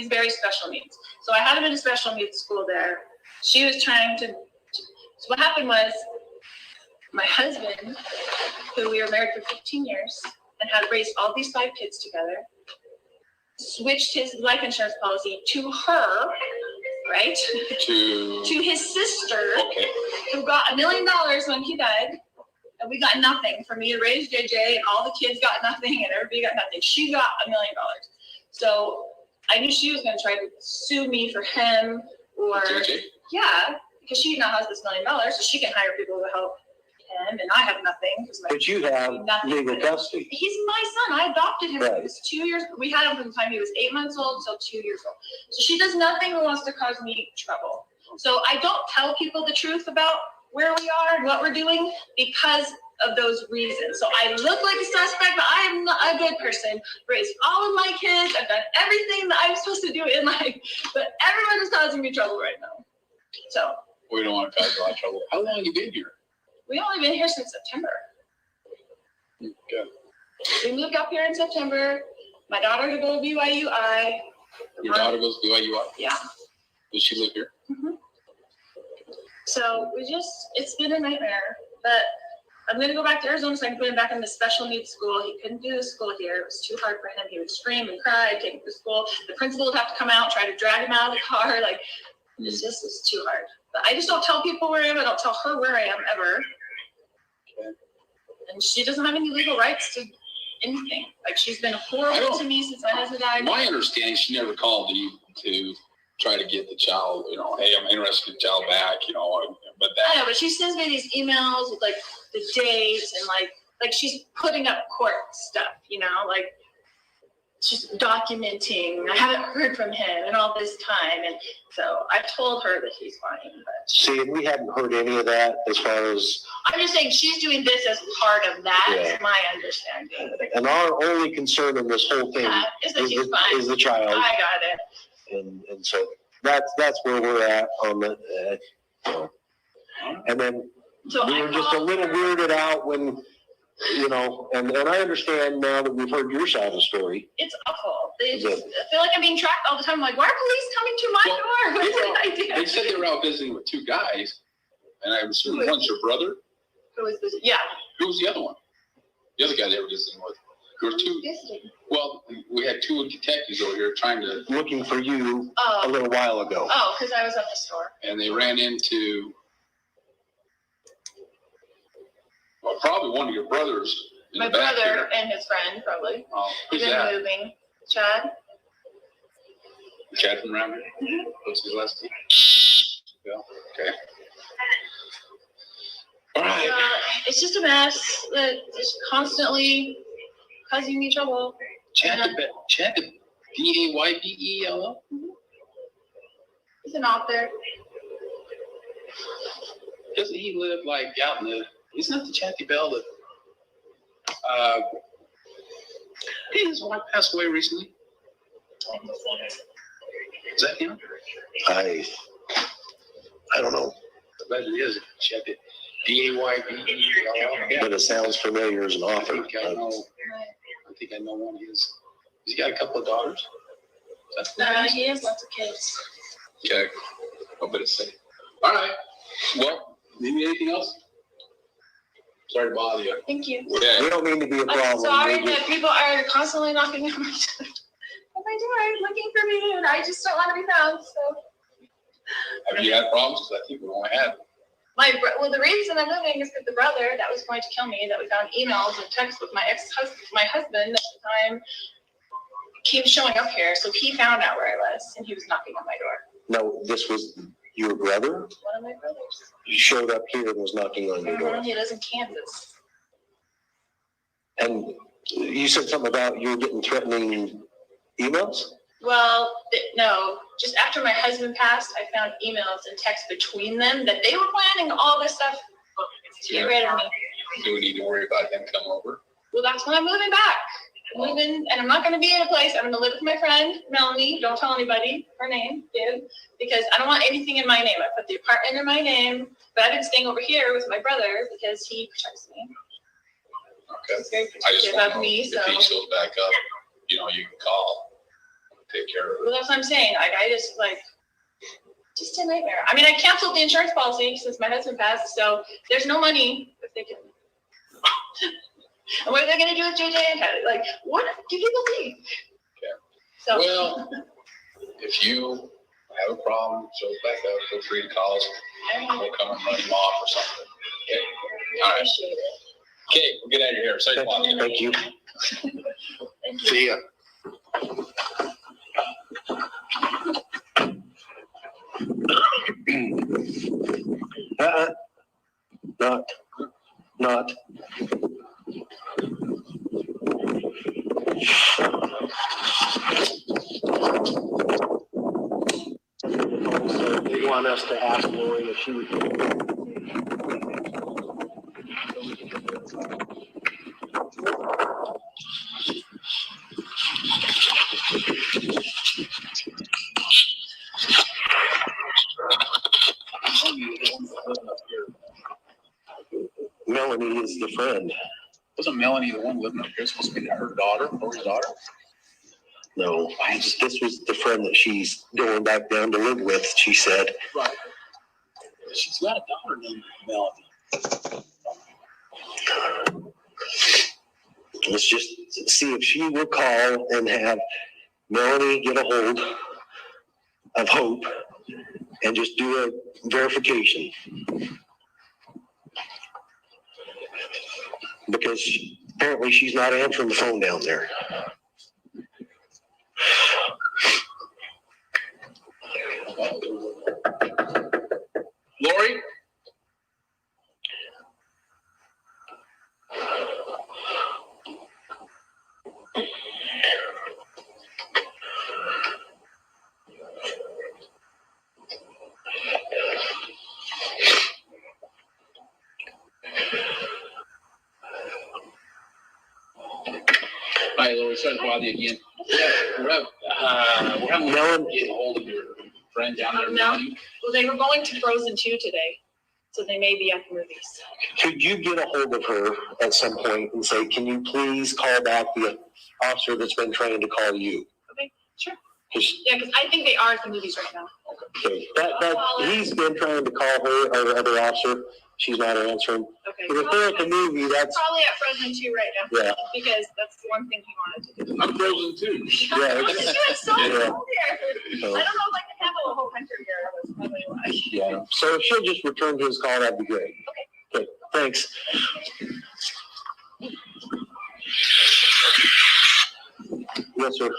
very special needs. So I had him in a special needs school there. She was trying to, so what happened was my husband, who we were married for 15 years and had raised all these 5 kids together, switched his life insurance policy to her, right? To his sister, Okay. who got $1 million when he died. And we got nothing for me to raise JJ, and all the kids got nothing, and everybody got nothing. She got $1 million. So I knew she was going to try to sue me for him, or JJ? yeah, because she now has this $1 million, so she can hire people to help him, and I have nothing. But you have legal custody. He's my son. I adopted him when Right. he was 2 years. We had him from the time he was 8 months old till 2 years old. So she does nothing that wants to cause me trouble. So I don't tell people the truth about where we are and what we're doing because of those reasons. So I look like a suspect, but I am not a good person. Raised all of my kids. I've done everything that I'm supposed to do in life, but everyone is causing me trouble right now. So We don't want to cause a lot of trouble. How long have you been here? we've only been here since September. Good. We moved up here in September. My daughter to go to BYUI. Your daughter goes to BYU? Yeah. Does she live here? So it's been a nightmare, but I'm going to go back to Arizona so I can put him back in the special needs school. He couldn't do the school here. It was too hard for him. He would scream and cry, take him to school. The principal would have to come out, try to drag him out of the car. Like, it's too hard. But I just don't tell people where I am. I don't tell her where I am ever. Okay. And she doesn't have any legal rights to anything. Like, she's been horrible to me since my husband died. My understanding, she never called you to try to get the child, hey, I'm interested in the child back, but I know, but she sends me these emails with like the dates and like she's putting up court stuff, like she's documenting. I haven't heard from him in all this time, and so I've told her that he's fine. But See, and we hadn't heard any of that as far as. I'm just saying she's doing this as part of that. Yeah. Is my understanding. And our only concern in this whole thing Is that he's fine. is the child. I got it. And so that's where we're at on the, and then So we were just a little weirded out when, and I understand now that we've heard your side of the story. It's awful. I feel like I'm being tracked all the time. I'm like, why are police coming to my door? What did I do? They said they were out visiting with 2 guys, and I'm assuming one's your brother. Who was this? Yeah. Who was the other one? The other guy they were visiting with. There were 2. Well, we had 2 detectives over here looking for you a little while ago. Oh, because I was at the store. And they ran into, probably one of your brothers. My brother and his friend, probably. Oh, who's They've been that? moving. Chad. Chad from around here? What's his last name? Yeah, okay. All right. It's just a mess that is constantly causing me trouble. Chad Daybell. He's an author. Doesn't he live like out in the? He's not the Chad Daybell that. Did his wife pass away recently? Is that him? I don't know. I bet it is. Chad Daybell. But it sounds familiar as an author. I think I know one of his. He's got a couple of daughters. He has lots of kids. Okay. I'll bet it's safe. All right. Well, need anything else? Sorry to bother you. Thank you. We don't mean to be a problem. I'm sorry that people are constantly knocking on my door. What they doing? Looking for me, and I just don't want to be found. So. Have you had problems? Because I think we only had. The reason I'm moving is because the brother that was going to kill me, that we found emails and texts with my husband at the time, keep showing up here. So he found out where I was, and he was knocking on my door. No, this was your brother? One of my brothers. He showed up here and was knocking on your door. He lives in Kansas. And you said something about you were getting threatening emails? Well, no. Just after my husband passed, I found emails and texts between them that they were planning all this stuff to get rid of me. Do we need to worry about him coming over? Well, that's when I'm moving back. I'm moving, and I'm not going to be in a place. I'm going to live with my friend, Melanie. Don't tell anybody her name, Gibb, because I don't want anything in my name. I put the apartment in my name, but I've been staying over here with my brother because he protects me. Okay. He's very I just protective want of to know me, if so. he shows back up, you know, you can call, take care of it. Well, that's what I'm saying. Like, I just just a nightmare. I mean, I canceled the insurance policy since my husband passed, so there's no money if they can. And what are they going to do with JJ and Kathy? Like, what do people think? Okay. So, Well, if you have a problem, shows back up, feel free to call us. We'll come and run him off or something. Okay. I All right. appreciate it. Okay, we'll get out of here. Safe walking. Thank you. Thank you. See ya. Not. They want us to ask Lori if she would. Melanie is the friend. Wasn't Melanie the one living up here? It's supposed to be her daughter, Lori's daughter? No, this was the friend that she's going back down to live with, she said. Right. She's got a daughter named Melanie. Let's just see if she will call and have Melanie get a hold of Hope and just do a verification. Because apparently she's not answering the phone down there. Lori? Hi, Lori. Sorry to bother you again. We're having Melanie, get a hold of your friend down there. No. Melanie. Well, they were going to Frozen 2 today, so they may be at the movies. could you get a hold of her at some point and say, can you please call back the officer that's been trying to call you? Okay, sure. 'Cause, Yeah, because I think they are at the movies right now. okay, he's been trying to call her or the other officer. She's not answering. Okay. But if they're at the movie, that's, Probably at Frozen 2 right now. yeah. Because that's the one thing he wanted to do. I'm frozen too. Yeah, It's doing so Yeah. cold here. So- I don't know if I can handle a whole winter here. That's probably why. Yeah, so if she'll just return his call, that'd be great. Okay, thanks. Yes, sir.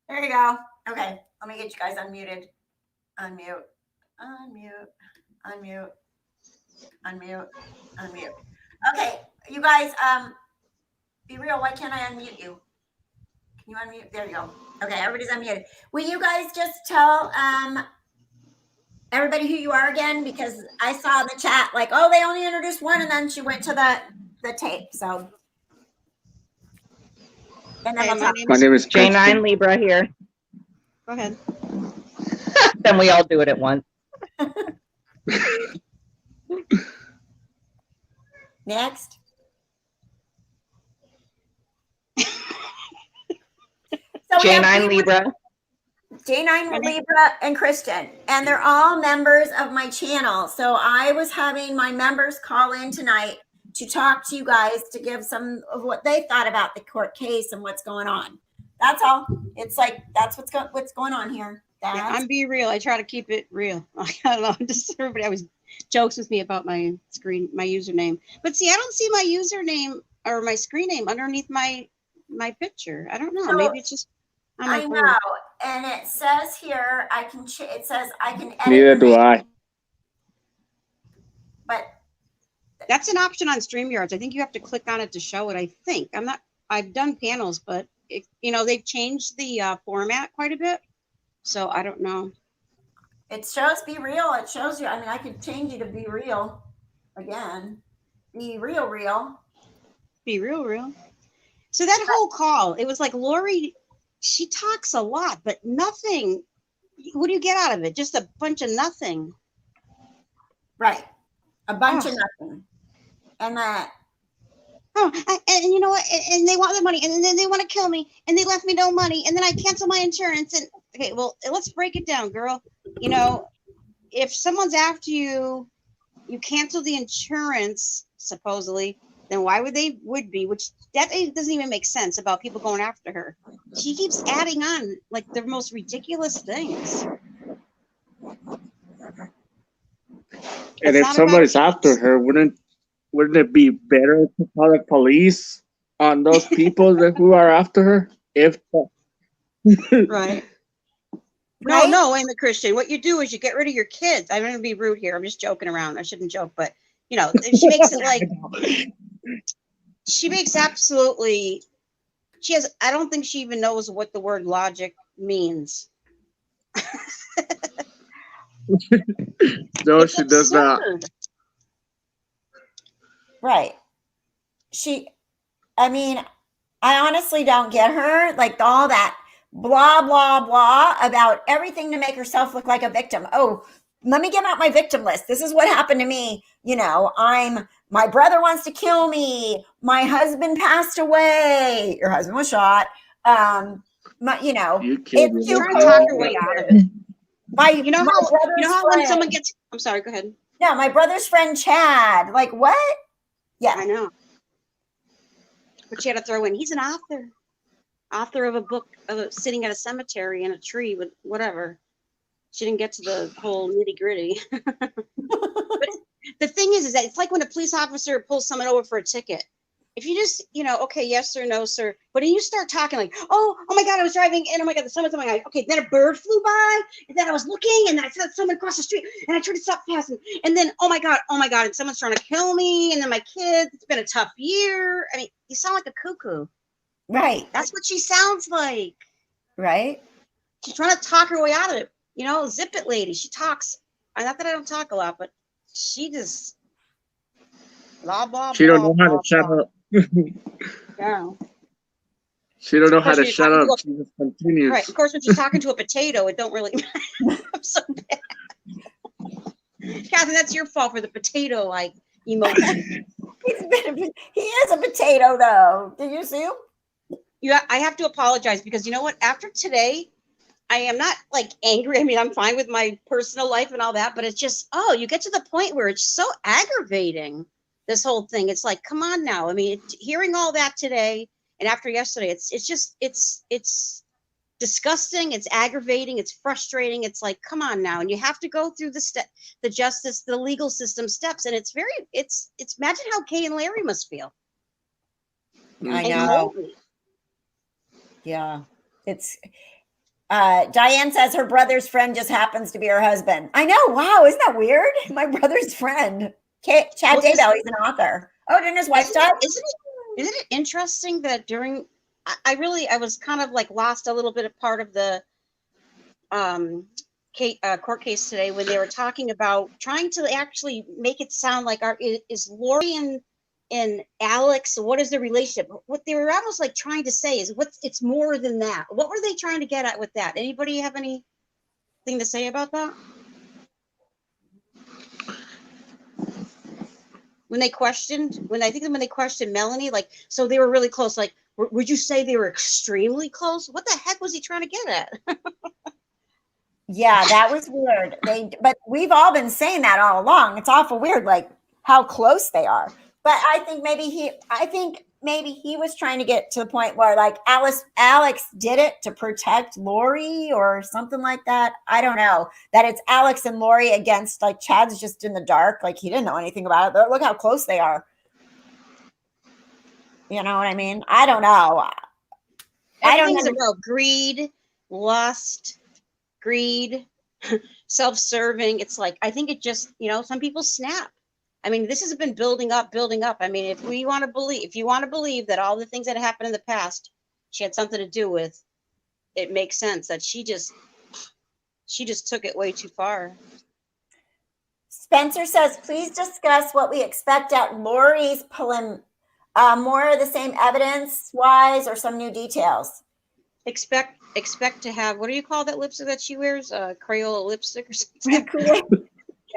There you go. Okay, let me get you guys unmuted. Unmute. Okay, you guys, be real. Why can't I unmute you? Can you unmute? There you go. Okay, everybody's unmuted. Will you guys just tell everybody who you are again? Because I saw in the chat like, oh, they only introduced one, and then she went to the tape. So, and then My name is J9 Kathryn. Libra here. Go ahead. Then we all do it at once. next. So we have J9 Libra. J9 Libra and Christian, and they're all members of my channel. So I was having my members call in tonight to talk to you guys to give some of what they thought about the court case and what's going on. That's all. It's like that's what's going on here. Yeah, That's I'm being real. I try to keep it real. I don't know. Just everybody always jokes with me about my screen, my username. But see, I don't see my username or my screen name underneath my my picture. I don't know. So, Maybe it's just on my I phone. know, and it says here it says I can edit. Neither do I. But That's an option on StreamYards. I think you have to click on it to show it. I think I've done panels, but they've changed the format quite a bit. So I don't know. it shows be real. It shows you. I mean, I could change you to be real again. Be real. Be real. So that whole call, it was like Lori, she talks a lot, but nothing. What do you get out of it? Just a bunch of nothing. Right. A bunch of nothing. And that. And you know what? And they want the money, and then they want to kill me, and they left me no money, and then I cancel my insurance. And okay, well, let's break it down, girl. If someone's after you, you cancel the insurance, supposedly, then why would they be? Which that doesn't even make sense about people going after her. She keeps adding on like the most ridiculous things. And if somebody's after her, wouldn't it be better to call the police on those people who are after her? Right. No, wait a minute, Christian. What you do is you get rid of your kids. I'm going to be rude here. I'm just joking around. I shouldn't joke, but she makes it like she makes absolutely. I don't think she even knows what the word logic means. No, she does not. Right. I mean, I honestly don't get her. Like all that blah, blah, blah about everything to make herself look like a victim. Oh, let me get out my victim list. This is what happened to me. My brother wants to kill me. My husband passed away. Your husband was shot. You killed It's trying to talk her way out of it. When someone gets, I'm sorry, go ahead. Yeah, my brother's friend Chad. Like what? Yeah, I know. But she had to throw in, he's an author of a book sitting at a cemetery in a tree with whatever. She didn't get to the whole nitty gritty. But the thing is that it's like when a police officer pulls someone over for a ticket. If you just, okay, yes sir, no sir. But then you start talking like, oh my God, I was driving and oh my God, someone's my God. Okay, then a bird flew by and then I was looking and I saw someone across the street and I tried to stop passing. And then, oh my God, and someone's trying to kill me. And then my kids, it's been a tough year. I mean, you sound like a cuckoo. Right. That's what she sounds like. Right. She's trying to talk her way out of it. Zip it lady. She talks. Not that I don't talk a lot, but she just blah, blah, she blah. She don't know how to shut up. Yeah. She don't know how to shut up. She just continues. Right. Of course, when she's talking to a potato, it don't really I'm so bad. Kathryn, that's your fault for the potato emoji. He is a potato though. Did you see him? Yeah, I have to apologize because you know what? After today, I am not angry. I mean, I'm fine with my personal life and all that, but it's just, you get to the point where it's so aggravating, this whole thing. It's like, come on now. I mean, hearing all that today and after yesterday, it's disgusting. It's aggravating. It's frustrating. It's like, come on now. And you have to go through the legal system steps. And it's imagine how Kay and Larry must feel. I know. Yeah. It's, Diane says her brother's friend just happens to be her husband. I know. Wow. Isn't that weird? My brother's friend. Chad Daybell, he's an author. Oh, didn't his wife die? Isn't it interesting that during, I was kind of lost a little bit of part of the court case today when they were talking about trying to actually make it sound like is Lori and Alex, what is the relationship? What they were almost trying to say is it's more than that. What were they trying to get at with that? Anybody have anything to say about that? When they questioned Melanie, so they were really close. Would you say they were extremely close? What the heck was he trying to get at? Yeah, that was weird. But we've all been saying that all along. It's awful weird, how close they are. But I think maybe he was trying to get to the point where Alex did it to protect Lori or something like that. I don't know. That it's Alex and Lori against Chad's just in the dark. He didn't know anything about it. Look how close they are. You know what I mean? I don't know. I don't everything's under- about greed, lust, greed, self-serving. It's like, I think it just, some people snap. I mean, this has been building up. I mean, if you want to believe that all the things that happened in the past, she had something to do with, it makes sense that she just took it way too far. Spencer says, please discuss what we expect at Lori's prelim. More of the same evidence-wise or some new details? Expect to have, what do you call that lipstick that she wears? Crayola lipstick or something?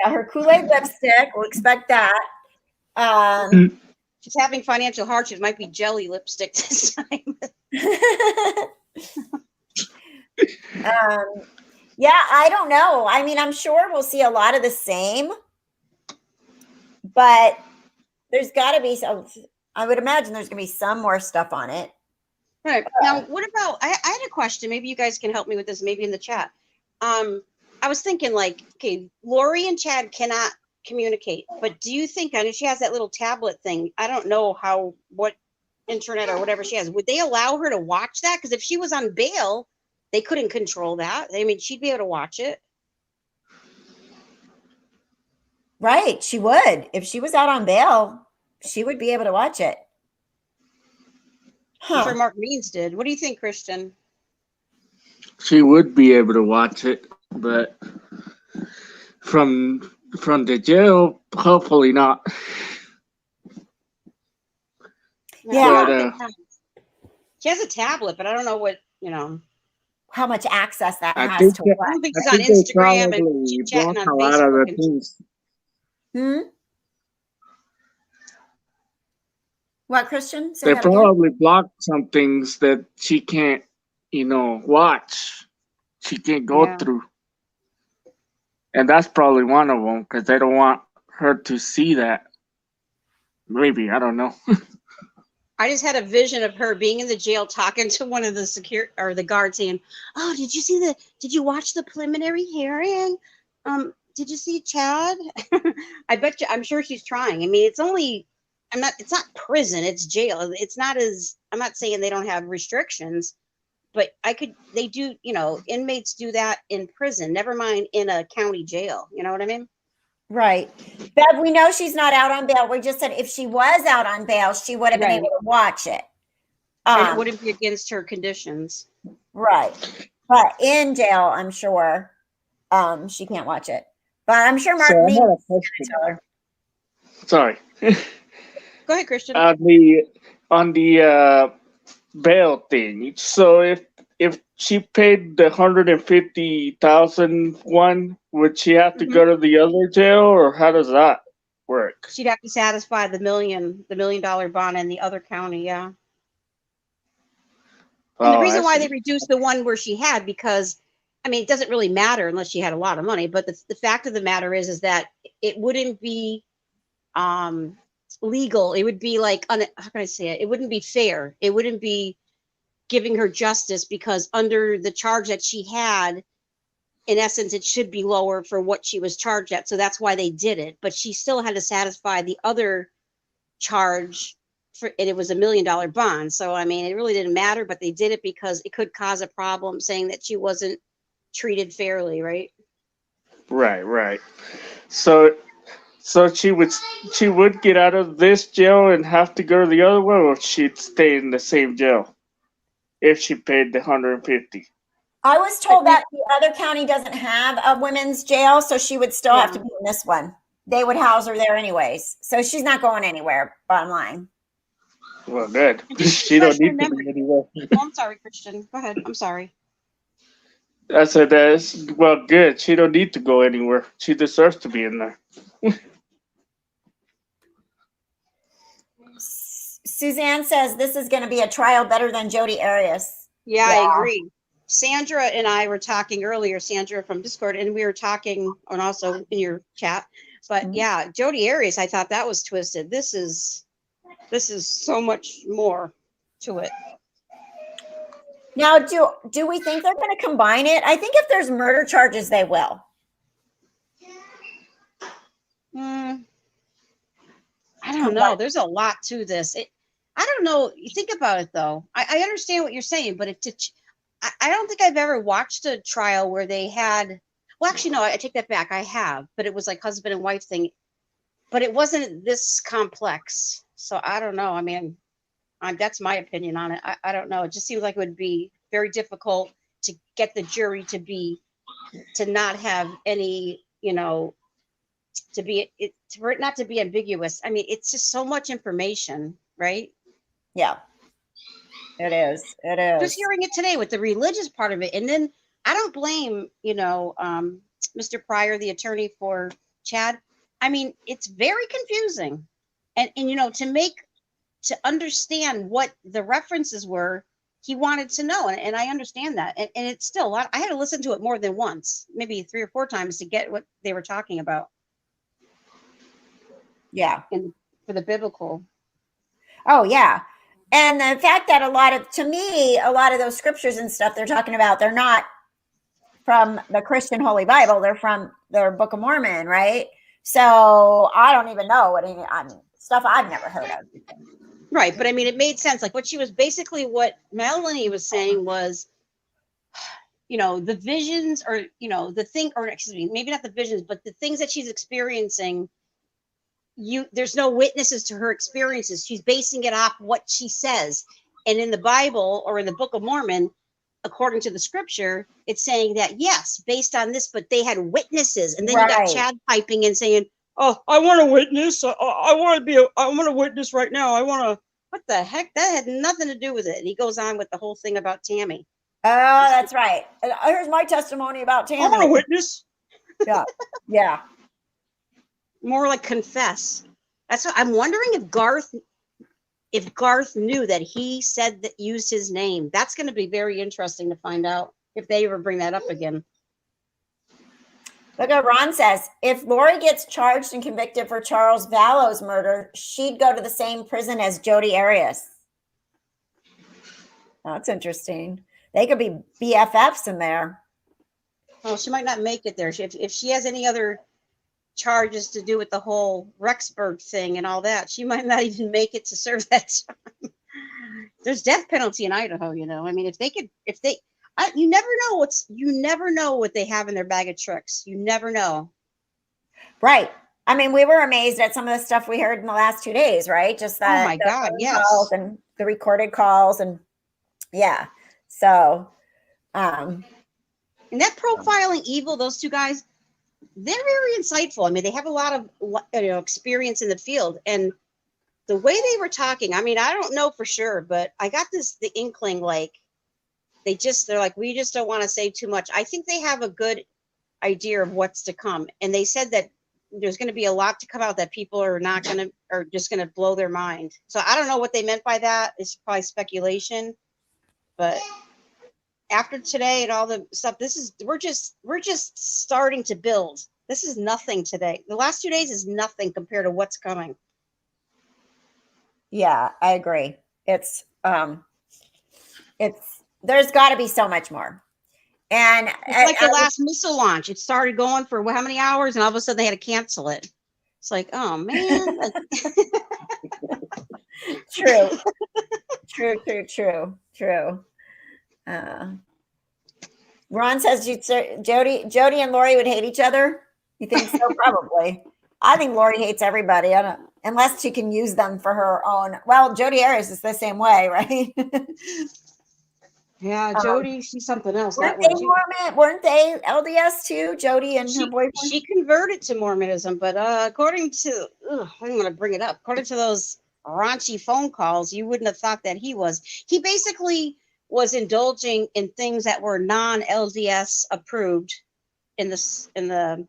Her Kool-Aid lipstick. We'll expect that. She's having financial hardships. Might be jelly lipstick this time. Yeah, I don't know. I mean, I'm sure we'll see a lot of the same, but there's got to be some. I would imagine there's going to be some more stuff on it. Right. Now, what about, I had a question. Maybe you guys can help me with this, maybe in the chat. I was thinking like, okay, Lori and Chad cannot communicate, but do you think, I know she has that little tablet thing. I don't know what internet or whatever she has. Would they allow her to watch that? Because if she was on bail, they couldn't control that. I mean, she'd be able to watch it. Right. She would. If she was out on bail, she would be able to watch it. I'm sure Mark Means did. What do you think, Christian? She would be able to watch it, but from the jail, hopefully not. Yeah. But, she has a tablet, but I don't know what, how much access that I has think to that- I don't think I she's on think they Instagram probably and chit-chatting block on a lot of Facebook. the things. What, Christian? Say They that again. probably block some things that she can't, watch. She can't go through. And that's probably one of them because they don't want her to see that. Maybe, I don't know. I just had a vision of her being in the jail talking to one of the guards saying, "Oh, did you watch the preliminary hearing? Did you see Chad?" I'm sure she's trying. I mean, it's not prison, it's jail. It's not I'm not saying they don't have restrictions, but they do, inmates do that in prison, never mind in a county jail. You know what I mean? Right. Bev, we know she's not out on bail. We just said if she was out on bail, she would have been able to watch it. And it wouldn't be against her conditions. Right. But in jail, I'm sure she can't watch it. But I'm sure Mark Means is going to tell her. Sorry. Go ahead, Christian. On the bail thing. So if she paid the 150,000 one, would she have to go to the other jail, or how does that work? She'd have to satisfy the $1 million bond in the other county, yeah. And the reason why they reduced the one where she had, because I mean, it doesn't really matter unless she had a lot of money. But the fact of the matter is that it wouldn't be legal. It would be like, how can I say it? It wouldn't be fair. It wouldn't be giving her justice, because under the charge that she had, in essence, it should be lower for what she was charged at. So that's why they did it. But she still had to satisfy the other charge, and it was $1 million bond. So, I mean, it really didn't matter, but they did it because it could cause a problem, saying that she wasn't treated fairly, right? Right. So she would get out of this jail and have to go to the other one, or she'd stay in the same jail if she paid the 150. I was told that the other county doesn't have a women's jail, so she would still have to be in this one. They would house her there anyways, so she's not going anywhere. Bottom line. Well, good. She don't need to be anywhere. Oh, I'm sorry, Christian. Go ahead. I'm sorry. I said that's good. She don't need to go anywhere. She deserves to be in there. Suzanne says this is going to be a trial better than Jodi Arias. Yeah, I agree. Sandra and I were talking earlier, Sandra from Discord, and we were talking, and also in your chat. But yeah, Jodi Arias, I thought that was twisted. This is so much more to it. Now, do we think they're going to combine it? I think if there's murder charges, they will. I don't know. There's a lot to this. I don't don't know. You think about it though. I understand what you're saying, but I don't think I've ever watched a trial where they had, well, actually, no, I take that back. I have, but it was like husband and wife thing, but it wasn't this complex. So I don't know. I mean, that's my opinion on it. I don't know. It just seems like it would be very difficult to get the jury to not have any, you know, for it not to be ambiguous. I mean, it's just so much information, right? Yeah, it is. It Just is. hearing it today with the religious part of it. And then I don't blame, you know, Mr. Pryor, the attorney for Chad. I mean, it's very confusing. And you know, to understand what the references were, he wanted to know. And I understand that. And it's still a lot. I had to listen to it more than once, maybe 3 or 4 times to get what they were talking about. Yeah. For the biblical. Oh, yeah. And the fact that to me, a lot of those scriptures and stuff they're talking about, they're not from the Christian Holy Bible. They're from their Book of Mormon, right? So I don't even know stuff I've never heard of. Right. But I mean, it made sense. Like what Melanie was saying was, you know, the visions or, you know, maybe not the visions, but the things that she's experiencing, there's no witnesses to her experiences. She's basing it off what she says. And in the Bible or in the Book of Mormon, according to the scripture, it's saying that, yes, based on this, but they had witnesses. And then you got Chad piping in saying, oh, I want a witness. I want a witness right now. What the heck? That had nothing to do with it. And he goes on with the whole thing about Tammy. Oh, that's right. Here's my testimony about Tammy. I want a witness. Yeah. Yeah. More like confess. That's what I'm wondering if Garth knew that he said that used his name. That's going to be very interesting to find out if they ever bring that up again. Look at Ron says, if Lori gets charged and convicted for Charles Vallow's murder, she'd go to the same prison as Jodi Arias. That's interesting. They could be BFFs in there. Well, she might not make it there. If she has any other charges to do with the whole Rexburg thing and all that, she might not even make it to serve that time. There's death penalty in Idaho, you know. I mean, you never know what they have in their bag of tricks. You never know. Right. I mean, we were amazed at some of the stuff we heard in the last 2 days, right? Just that. Oh my God, yes. Calls and the recorded calls and yeah. So, and that profiling evil, those 2 guys, they're very insightful. I mean, they have a lot of, you know, experience in the field, and the way they were talking, I mean, I don't know for sure, but I got the inkling, like they're like, we just don't want to say too much. I think they have a good idea of what's to come. And they said that there's going to be a lot to come out that people are just going to blow their mind. So I don't know what they meant by that. It's probably speculation, but after today and all the stuff, we're just starting to build. This is nothing today. The last 2 days is nothing compared to what's coming. Yeah, I agree. It's there's got to be so much more. And it's like the last missile launch. It started going for how many hours, and all of a sudden they had to cancel it. It's like, oh man. True. Ron says Jodi and Lori would hate each other. You think so? Probably. I think Lori hates everybody. Unless she can use them for her own. Well, Jodi Arias is the same way, right? Yeah, Jodi, she's something else. Weren't they LDS too? Jodi and her boyfriend. She converted to Mormonism, but according to, I'm going to bring it up. According to those raunchy phone calls, you wouldn't have thought that he was. He basically was indulging in things that were non-LDS approved in the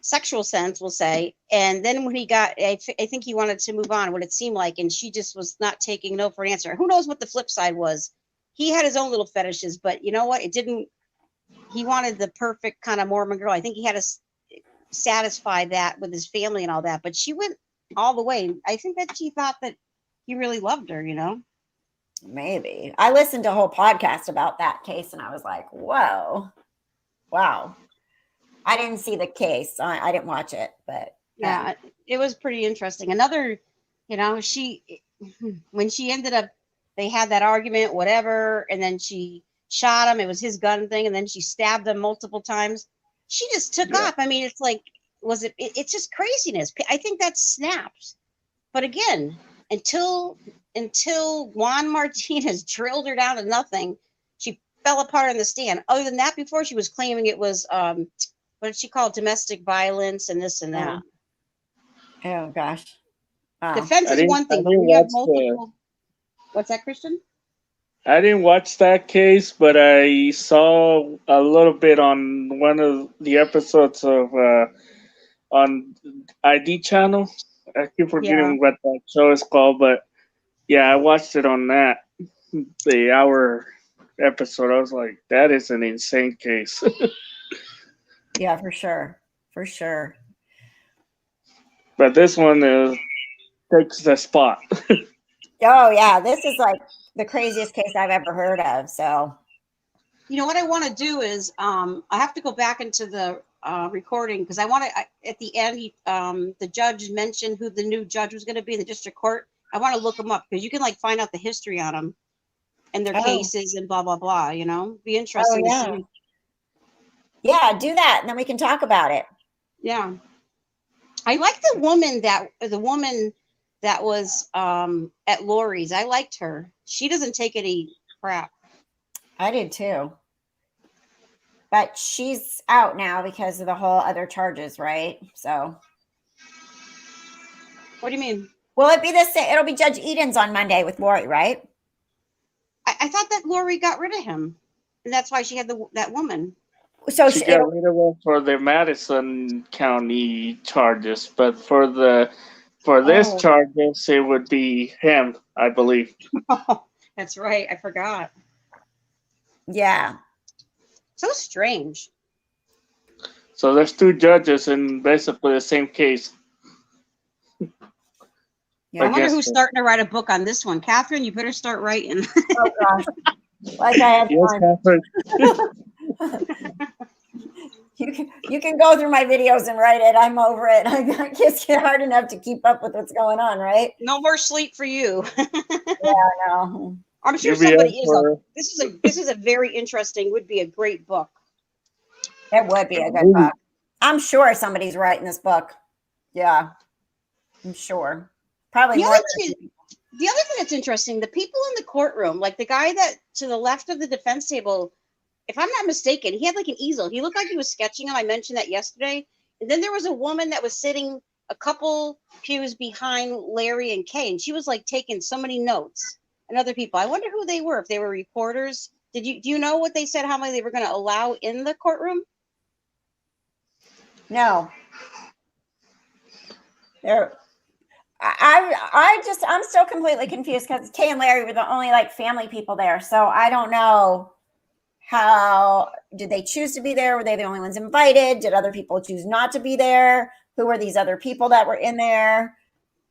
sexual sense, we'll say. And then when he got, I think he wanted to move on, what it seemed like, and she just was not taking no for an answer. Who knows what the flip side was? He had his own little fetishes, but you know what? He wanted the perfect kind of Mormon girl. I think he had to satisfy that with his family and all that, but she went all the way. I think that she thought that he really loved her, you know? Maybe. I listened to a whole podcast about that case and I was like, whoa, wow. I didn't see the case. I didn't watch it, but yeah, it was pretty interesting. Another, you know, when she ended up, they had that argument, whatever, and then she shot him. It was his gun thing, and then she stabbed him multiple times. She just took off. I mean, it's like, it's just craziness. I think that snapped. But again, until Juan Martinez drilled her down to nothing, she fell apart on the stand. Other than that, before she was claiming it was what did she call it? Domestic violence and this and that. Oh gosh. Wow. Defense is one thing, but when you have multiple. What's that, Christian? I didn't watch that case, but I saw a little bit on one of the episodes of on ID channel. I keep forgetting what that show is called, but yeah, I watched it on that, the hour episode. I was like, that is an insane case. Yeah, for sure. For sure. But this one takes the spot. Oh yeah, this is like the craziest case I've ever heard of. So, you know what I want to do is I have to go back into the recording because I want to. At the end, the judge mentioned who the new judge was going to be in the district court. I want to look them up because you can like find out the history on them and their cases and blah blah blah. You know, be interesting to see. Yeah, do that, and then we can talk about it. Yeah, I like the woman that was at Lori's. I liked her. She doesn't take any crap. I did too. But she's out now because of the whole other charges, right? So. What do you mean? Will it be the same? It'll be Judge Eden's on Monday with Lori, right? I thought that Lori got rid of him. And that's why she had that woman. So she got rid of him for the Madison County charges, but for this charges, it would be him, I believe. That's right. I forgot. Yeah. So strange. So there's two judges in basically the same case. Yeah, I wonder who's starting to write a book on this one. Kathryn, you better start writing. Oh gosh. Like I have Kathryn. You can go through my videos and write it. I'm over it. I just get hard enough to keep up with what's going on, right? No more sleep for you. Yeah, no. I'm sure somebody is. This is a very interesting. Would be a great book. It would be a good book. I'm sure somebody's writing this book. Yeah, I'm sure. Probably more. The other thing that's interesting, the people in the courtroom, like the guy that to the left of the defense table, if I'm not mistaken, he had like an easel. He looked like he was sketching him. I mentioned that yesterday. And then there was a woman that was sitting a couple pews behind Larry and Kay, and she was like taking so many notes. And other people. I wonder who they were. If they were reporters. Do you know what they said? How many they were going to allow in the courtroom? No. I'm still completely confused because Kay and Larry were the only like family people there. So I don't know how did they choose to be there? Were they the only ones invited? Did other people choose not to be there? Who were these other people that were in there?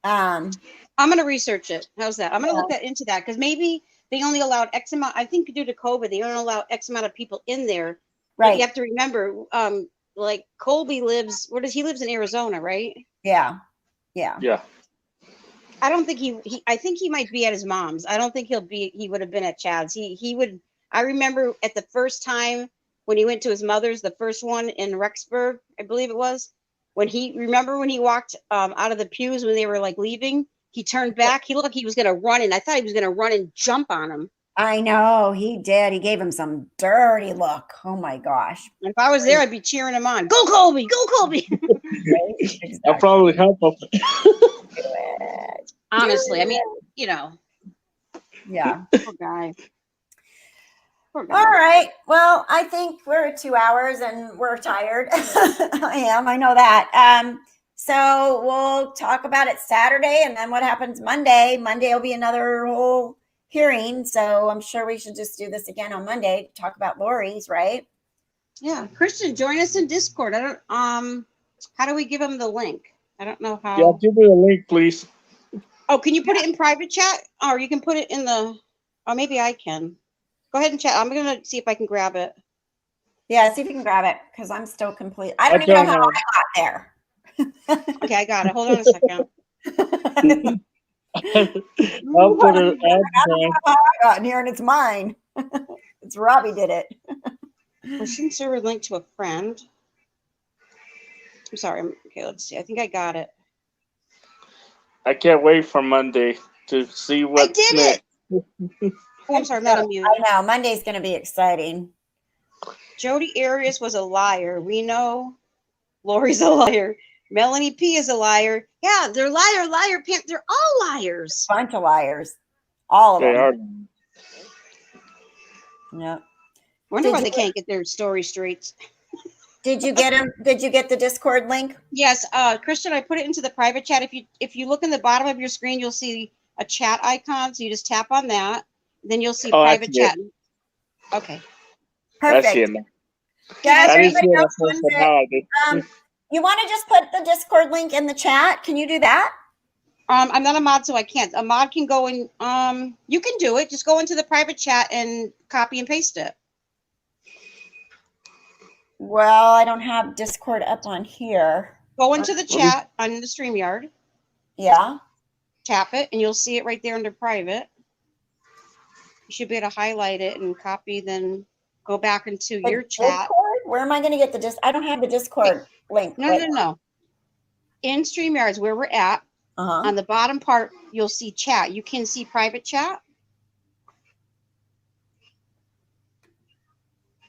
I'm going to research it. How's that? I'm going to look into that because maybe they only allowed X amount. I think due to COVID, they only allow X amount of people in there. Right. But you have to remember, like Colby lives. Where does he lives in Arizona, right? Yeah. I don't think I think he might be at his mom's. I don't think he would have been at Chad's. He would. I remember at the first time when he went to his mother's, the first one in Rexburg, I believe it was, when he walked out of the pews when they were like leaving, he turned back. He looked like he was going to run, and I thought he was going to run and jump on him. I know he did. He gave him some dirty look. Oh my gosh. If I was there, I'd be cheering him on. Go Colby, go Colby. Exactly. I'll probably help him. Honestly, I mean, you know. Yeah. Poor guy. All right. Well, I think we're at 2 hours and we're tired. I know that. So we'll talk about it Saturday and then what happens Monday. Monday will be another whole hearing. So I'm sure we should just do this again on Monday to talk about Lori's, right? Yeah. Christian, join us in Discord. How do we give him the link? I don't know how. Yeah, give me a link, please. Oh, can you put it in private chat? Or you can put it in the, or maybe I can. Go ahead and chat. I'm going to see if I can grab it. Yeah, see if you can grab it because I'm still complete. I don't even know how I got there. Okay, I got it. Hold on a second. I'll put it out there. I got in here and it's mine. It's Robbie did it. Well, shouldn't serve a link to a friend. I'm sorry. Okay, let's see. I think I got it. I can't wait for Monday to see what. I did it. Oh, I'm sorry. I'm not on mute. I know. Monday's going to be exciting. Jody Arias was a liar. We know Lori's a liar. Melanie P is a liar. Yeah, they're liar. They're all liars. Bunch of liars. All of They are. them. Yep. Wonder why they can't get their story straight. Did you get them? Did you get the Discord link? Yes, Christian, I put it into the private chat. If you look in the bottom of your screen, you'll see a chat icon. So you just tap on that. Then you'll see private chat. Okay. Perfect. Yes, everybody else you want to just put the Discord link in the chat? Can you do that? I'm not a mod, so I can't. A mod can go in. You can do it. Just go into the private chat and copy and paste it. Well, I don't have Discord up on here. Go into the chat on the StreamYard. Yeah. Tap it, and you'll see it right there under private. You should be able to highlight it and copy, then go back into your chat. Discord? Where am I going to get the I don't have the Discord link. No. In StreamYard is where we're at. On the bottom part, you'll see chat. You can see private chat.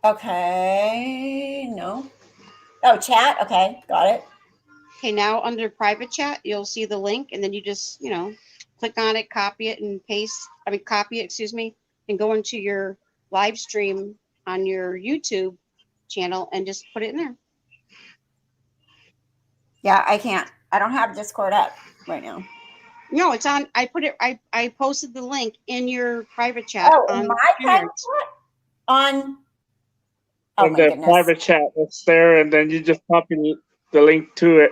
Okay. No. Oh, chat. Okay. Got it. Okay. Now under private chat, you'll see the link, and then you just, click on it, copy it, and copy it, and go into your live stream on your YouTube channel and just put it in there. Yeah, I can't. I don't have Discord up right now. No, it's on. I put it. I posted the link in your private chat. Oh, in my private chat? On. Oh, in the private chat, it's there, and then you just copy the link to it.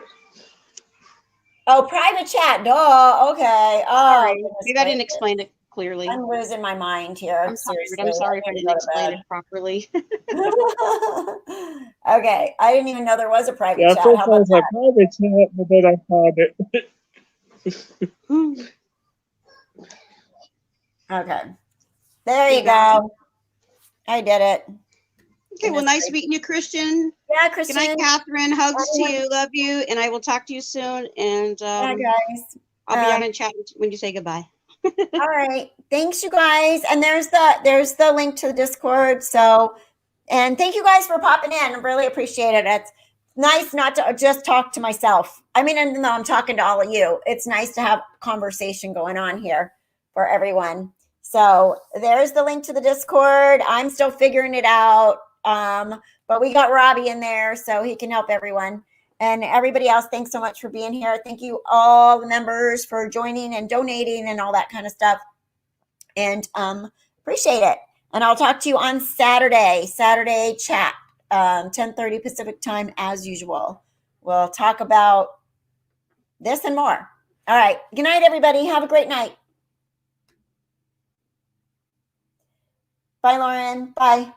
Oh, private chat. Duh. Okay. Oh, sorry. Maybe I didn't explain it clearly. I'm losing my mind here. I'm sorry if I didn't explain it properly. Okay, I didn't even know there was a private chat. Yeah, I thought it was a private chat, but then I found it. Okay. There you go. I did it. Okay, well, nice meeting you, Christian. Yeah, Christian. Good night, Kathryn. Hugs to you. Love you. And I will talk to you soon. And yeah, guys. I'll be on in chat when you say goodbye. All right. Thanks, you guys. And there's the link to the Discord. So, and thank you guys for popping in. I really appreciate it. It's nice not to just talk to myself. I mean, even though I'm talking to all of you, it's nice to have conversation going on here for everyone. So there's the link to the Discord. I'm still figuring it out. But we got Robbie in there so he can help everyone. And everybody else, thanks so much for being here. Thank you all the members for joining and donating and all that kind of stuff. And appreciate it. And I'll talk to you on Saturday chat, 10:30 Pacific time as usual. We'll talk about this and more. All right. Good night, everybody. Have a great night. Bye, Lauren. Bye.